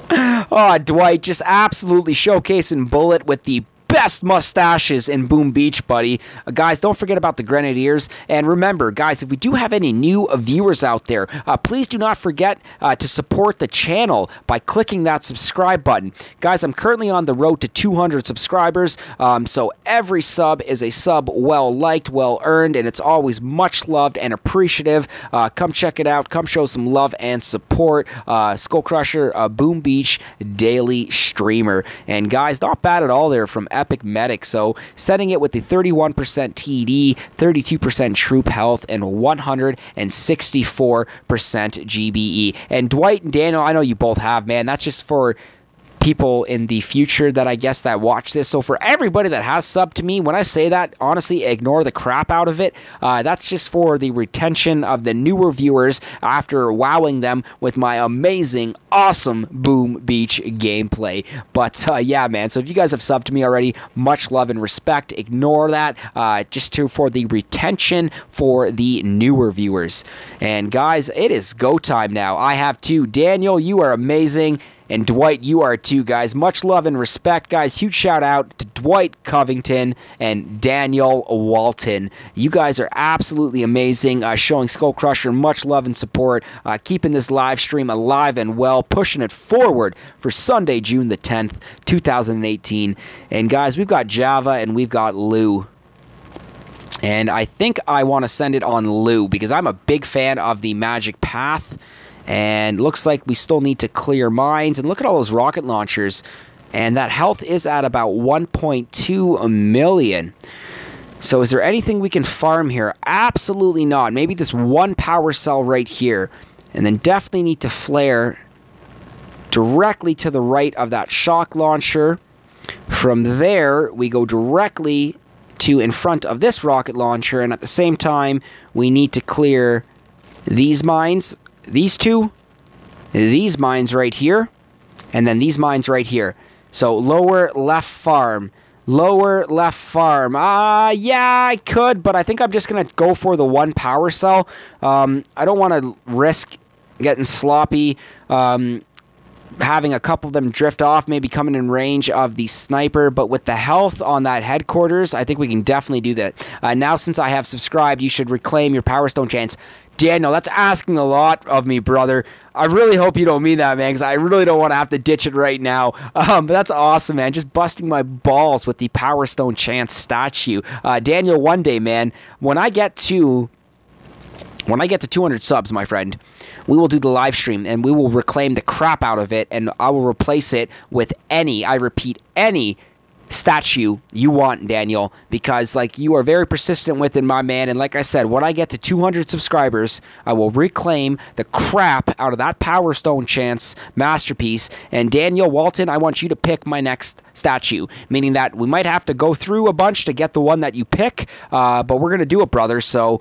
Oh, Dwight just absolutely showcasing Bullet with the best mustaches in Boom Beach, buddy. Guys, don't forget about the Grenadiers. And remember, guys, if we do have any new viewers out there, please do not forget to support the channel by clicking that subscribe button. Guys, I'm currently on the road to 200 subscribers, so every sub is a sub well liked, well earned, and it's always much loved and appreciative. Come check it out. Come show some love and support. SkullCrusher, Boom Beach daily streamer. And guys, not bad at all there from Epic Medic. So setting it with the 31% TD, 32% troop health, and 164% GBE. And Dwight and Daniel, I know you both have, man. That's just for people in the future that I guess that watch this. So for everybody that has subbed to me, when I say that, honestly, ignore the crap out of it. That's just for the retention of the newer viewers after wowing them with my amazing, awesome Boom Beach gameplay. But yeah, man, so if you guys have subbed to me already, much love and respect. Ignore that, for the retention for the newer viewers. And guys, it is go time now. I have two. Daniel, you are amazing. And Dwight, you are too, guys. Much love and respect, guys. Huge shout out to Dwight Covington and Daniel Walton. You guys are absolutely amazing, showing SkullCrusher much love and support, keeping this live stream alive and well, pushing it forward for Sunday, June the 10th, 2018. And guys, we've got Java and we've got Lou. And I think I want to send it on Lou because I'm a big fan of the Magic Path. And looks like we still need to clear mines. And look at all those rocket launchers. And that health is at about 1.2 million. So is there anything we can farm here? Absolutely not. Maybe this one power cell right here. And then definitely need to flare directly to the right of that shock launcher. From there, we go directly to in front of this rocket launcher. And at the same time, we need to clear these mines. These two, these mines right here, and then these mines right here. So lower left farm, lower left farm. Yeah, I could, but I think I'm just going to go for the one power cell. I don't want to risk getting sloppy, having a couple of them drift off, maybe coming in range of the sniper, but with the health on that headquarters, I think we can definitely do that. Now, since I have subscribed, you should reclaim your Power Stone chance. Daniel, that's asking a lot of me, brother. I really hope you don't mean that, man, because I really don't want to have to ditch it right now. But that's awesome, man. Just busting my balls with the Power Stone Chance statue. Daniel, one day, man, when I get to 200 subs, my friend, we will do the live stream, and we will reclaim the crap out of it, and I will replace it with any, I repeat, any statue you want, Daniel, because like you are very persistent with it, my man. And like I said, when I get to 200 subscribers, I will reclaim the crap out of that Power Stone Chance masterpiece. And Daniel Walton, I want you to pick my next statue, meaning that we might have to go through a bunch to get the one that you pick, but we're gonna do it, brother. So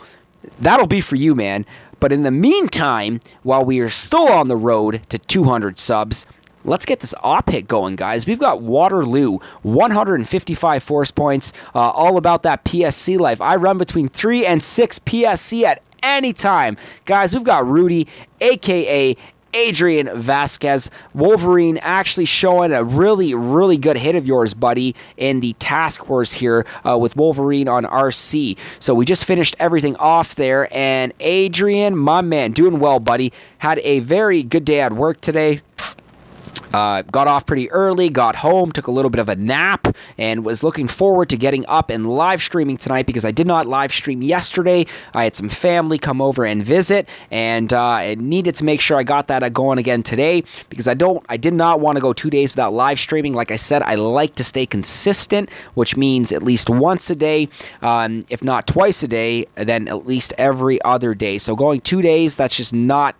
that'll be for you, man. But in the meantime, while we are still on the road to 200 subs, let's get this op hit going, guys. We've got Waterloo, 155 force points, all about that PSC life. I run between 3 and 6 PSC at any time. Guys, we've got Rudy, a.k.a. Adrian Vasquez. Wolverine actually showing a really, really good hit of yours, buddy, in the task force here with Wolverine on RC. So we just finished everything off there, and Adrian, my man, doing well, buddy. Had a very good day at work today. Got off pretty early, got home, took a little bit of a nap, and was looking forward to getting up and live streaming tonight because I did not live stream yesterday. I had some family come over and visit, and I needed to make sure I got that going again today because I did not want to go 2 days without live streaming. Like I said, I like to stay consistent, which means at least once a day, if not twice a day, then at least every other day. So going 2 days, that's just not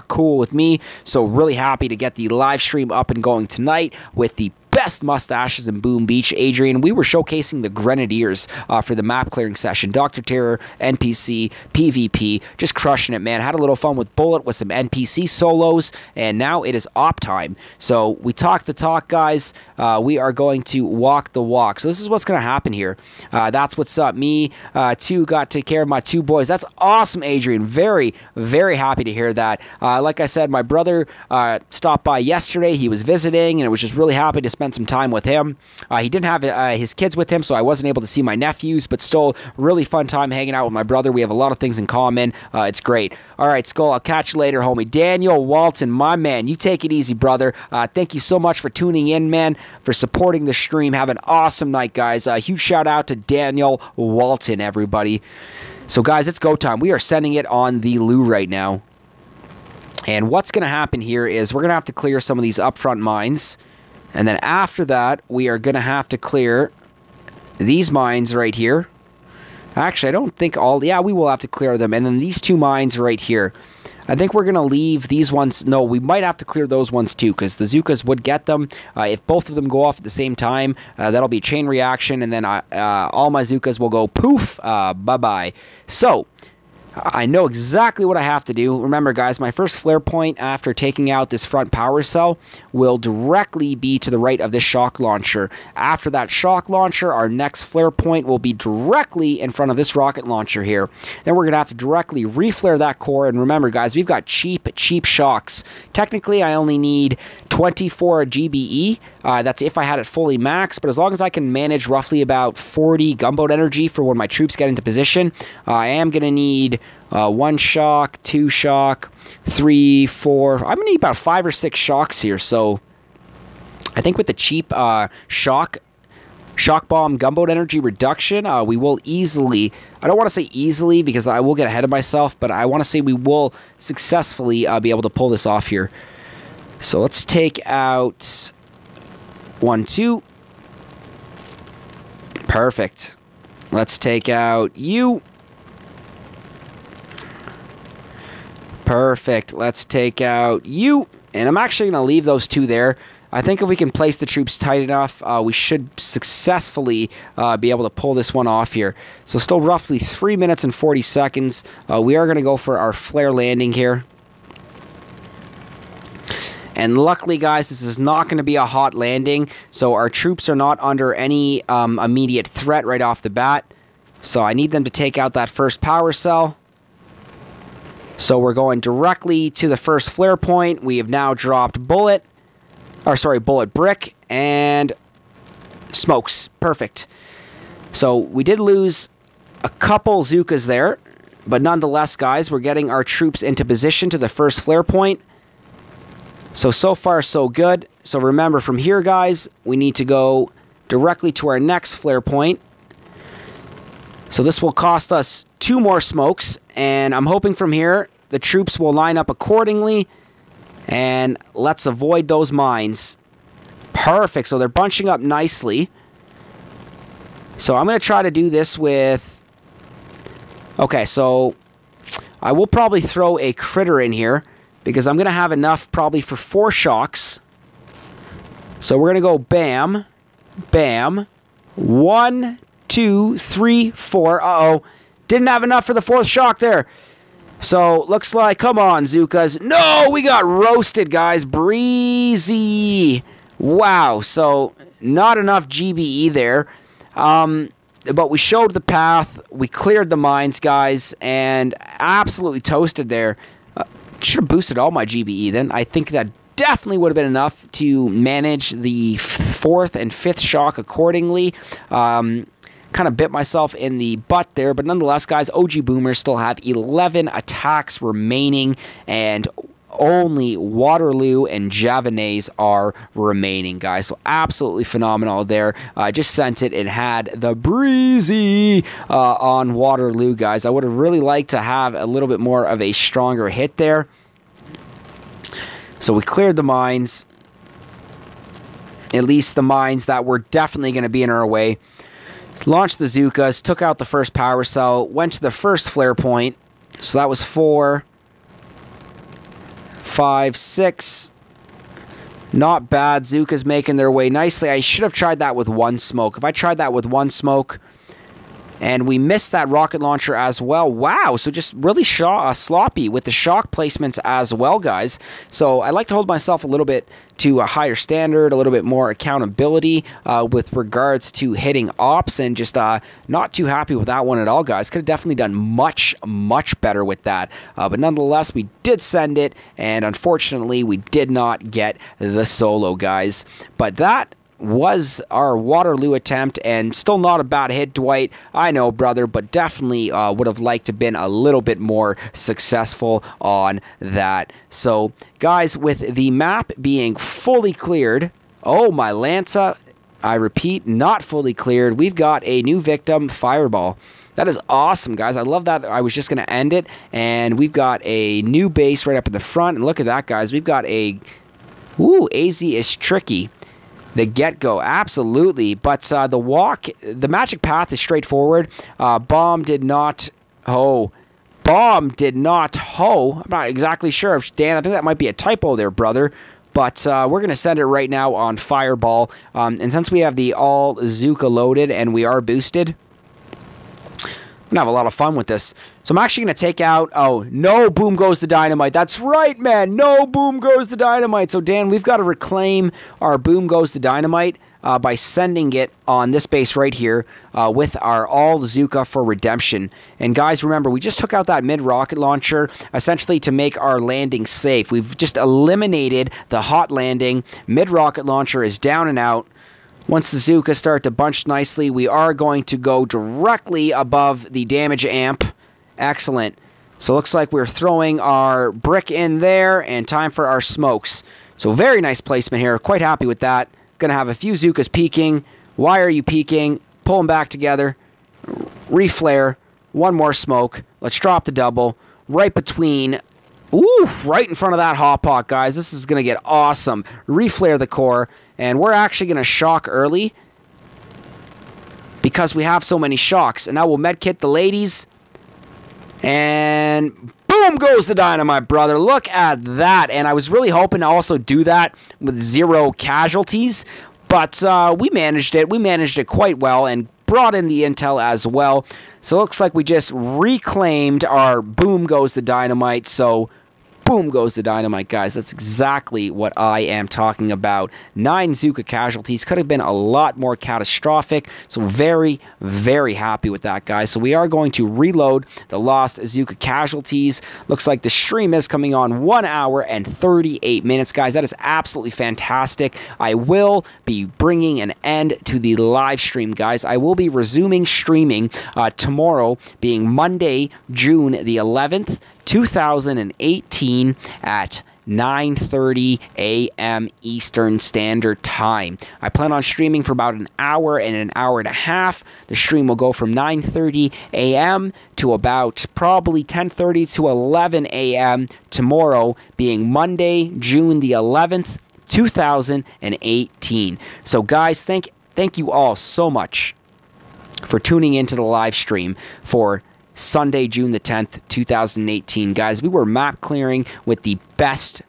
cool with me. So really happy to get the live stream up and going tonight with the best mustaches in Boom Beach. Adrian, we were showcasing the Grenadiers for the map clearing session. Dr.Terror, NPC, PvP, just crushing it, man. Had a little fun with Bullet with some NPC solos, and now it is op time. So we talk the talk, guys. We are going to walk the walk. So this is what's going to happen here. That's what's up. Me, too, got to take care of my 2 boys. That's awesome, Adrian. Very, very happy to hear that. Like I said, my brother stopped by yesterday. He was visiting, and I was just really happy to spend some time with him. He didn't have his kids with him, so I wasn't able to see my nephews, but still really fun time hanging out with my brother. We have a lot of things in common. It's great. All right, Skull, I'll catch you later, homie. Daniel Walton, my man, you take it easy, brother. Thank you so much for tuning in, man, for supporting the stream. Have an awesome night, guys. Huge shout out to Daniel Walton, everybody. So, guys, it's go time. We are sending it on the Lou right now. And what's going to happen here is we're going to have to clear some of these upfront mines. And then after that, we are going to have to clear these mines right here. Actually, I don't think all... Yeah, we will have to clear them. And then these 2 mines right here. I think we're going to leave these ones... No, we might have to clear those ones too, because the Zookas would get them. If both of them go off at the same time, that'll be a chain reaction, and then all my Zookas will go poof, bye-bye. So... I know exactly what I have to do. Remember, guys, my first flare point after taking out this front power cell will directly be to the right of this shock launcher. After that shock launcher, our next flare point will be directly in front of this rocket launcher here. Then we're going to have to directly reflare that core. And remember, guys, we've got cheap shocks. Technically, I only need 24 GBE. That's if I had it fully maxed, but as long as I can manage roughly about 40 gunboat energy for when my troops get into position, I am going to need 1 shock, 2 shock, 3, 4. I'm going to need about 5 or 6 shocks here. So I think with the cheap shock bomb gunboat energy reduction, we will easily, I don't want to say easily because I will get ahead of myself, but I want to say we will successfully be able to pull this off here. So let's take out 1, 2. Perfect. Let's take out you. Perfect. Let's take out you. And I'm actually going to leave those 2 there. I think if we can place the troops tight enough, we should successfully be able to pull this one off here. So still roughly 3 minutes and 40 seconds. We are going to go for our flare landing here. And luckily, guys, this is not going to be a hot landing, so our troops are not under any immediate threat right off the bat. So I need them to take out that first power cell. So we're going directly to the first flare point. We have now dropped bullet brick, and smokes. Perfect. So we did lose a couple Zookas there, But nonetheless, guys, we're getting our troops into position to the first flare point. So far, so good. So remember, from here, guys, we need to go directly to our next flare point. So this will cost us 2 more smokes, and I'm hoping from here the troops will line up accordingly, and let's avoid those mines. Perfect, so they're bunching up nicely. So I'm going to try to do this with... Okay, so I will probably throw a critter in here, because I'm going to have enough probably for 4 shocks. So we're going to go bam, bam, 1, 2, 3, 4. Uh-oh. Didn't have enough for the 4th shock there. So, looks like, come on, Zookas. No, we got roasted, guys. Breezy. Wow. So, not enough GBE there. But we showed the path. We cleared the mines, guys. And absolutely toasted there. Should have boosted all my GBE then. I think that definitely would have been enough to manage the 4th and 5th shock accordingly. Kind of bit myself in the butt there, but nonetheless, guys, OGboomers still have 11 attacks remaining, and only Waterloo and Javanays are remaining, guys. So absolutely phenomenal there. I just sent it and had the breezy on Waterloo, guys. I would have really liked to have a little bit more of a stronger hit there. So we cleared the mines. At least the mines that were definitely going to be in our way. Launched the Zookas, took out the first power cell, went to the first flare point. So that was 4, 5, 6. Not bad. Zookas making their way nicely. I should have tried that with 1 smoke. If I tried that with 1 smoke, and we missed that rocket launcher as well. Wow, so just really sloppy with the shock placements as well, guys. So I like to hold myself a little bit to a higher standard, a little bit more accountability with regards to hitting ops, and just not too happy with that one at all, guys. Could have definitely done much, much better with that. But nonetheless, we did send it, and unfortunately, we did not get the solo, guys. But that was our Waterloo attempt, and still not a bad hit, Dwight. I know, brother, but definitely would have liked to have been a little bit more successful on that. So, guys, with the map being fully cleared, oh, my Lanza, I repeat, not fully cleared, we've got a new victim, Fireball. That is awesome, guys. I love that. I was just going to end it, and we've got a new base right up in the front, and look at that, guys. We've got a... Ooh, AZ is tricky. The get-go, absolutely. But the walk, the magic path is straightforward. Bomb did not hoe. Bomb did not hoe. I'm not exactly sure. Dan, I think that might be a typo there, brother. But we're going to send it right now on Fireball. And since we have the all Zooka loaded and we are boosted, I'm going to have a lot of fun with this. So I'm actually going to take out... Oh, no, boom goes the dynamite. That's right, man. No, boom goes the dynamite. So, Dan, we've got to reclaim our boom goes the dynamite by sending it on this base right here with our all Zooka for redemption. And, guys, remember, we just took out that mid-rocket launcher essentially to make our landing safe. We've just eliminated the hot landing. Mid-rocket launcher is down and out. Once the Zookas start to bunch nicely, we are going to go directly above the damage amp. Excellent. So looks like we're throwing our brick in there, and time for our smokes. So very nice placement here. Quite happy with that. Going to have a few Zookas peeking. Why are you peeking? Pull them back together. Reflare. 1 more smoke. Let's drop the double. Right between... Ooh, right in front of that hot pot, guys. This is going to get awesome. Reflare the core. And we're actually going to shock early because we have so many shocks. And now we'll medkit the ladies. And boom goes the dynamite, brother. Look at that. And I was really hoping to also do that with 0 casualties. But we managed it. We managed it quite well and brought in the intel as well. So it looks like we just reclaimed our boom goes the dynamite. So boom goes the dynamite, guys. That's exactly what I am talking about. 9 Zooka casualties. Could have been a lot more catastrophic. So very, very happy with that, guys. So we are going to reload the lost Zooka casualties. Looks like the stream is coming on 1 hour and 38 minutes, guys. That is absolutely fantastic. I will be bringing an end to the live stream, guys. I will be resuming streaming tomorrow, being Monday, June the 11th, 2018 at 9:30 a.m. Eastern Standard Time. I plan on streaming for about an hour and an hour and a half. The stream will go from 9:30 a.m. to about probably 10:30 to 11 a.m. tomorrow, being Monday, June the 11th, 2018. So guys, thank you all so much for tuning into the live stream for Sunday, June the 10th, 2018. Guys, we were map clearing with the best,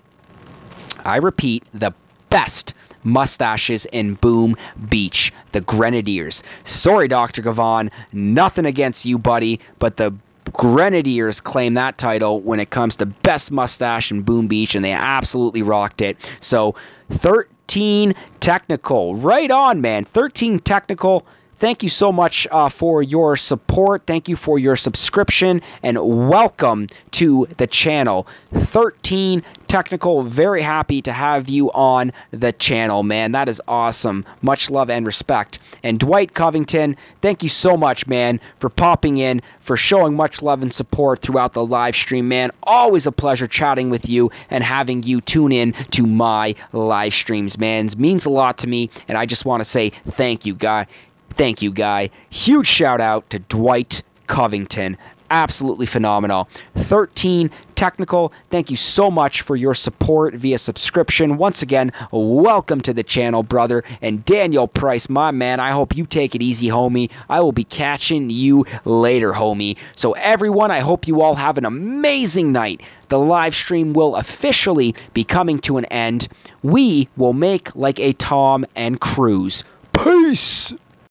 I repeat, the best mustaches in Boom Beach, the Grenadiers. Sorry, Dr.Kavan, nothing against you, buddy, but the Grenadiers claim that title when it comes to best mustache in Boom Beach, and they absolutely rocked it. So, 13 technical. Right on, man. 13 technical. Thank you so much for your support. Thank you for your subscription, and welcome to the channel. 13 technical. Very happy to have you on the channel, man. That is awesome. Much love and respect. And Dwight Covington, thank you so much, man, for popping in, for showing much love and support throughout the live stream, man. Always a pleasure chatting with you and having you tune in to my live streams, man. It means a lot to me, and I just want to say thank you, guy. Thank you, guy. Huge shout out to Dwight Covington. Absolutely phenomenal. 13 technical. Thank you so much for your support via subscription. Once again, welcome to the channel, brother. And Daniel Price, my man, I hope you take it easy, homie. I will be catching you later, homie. So everyone, I hope you all have an amazing night. The live stream will officially be coming to an end. We will make like a Tom and Cruise. Peace!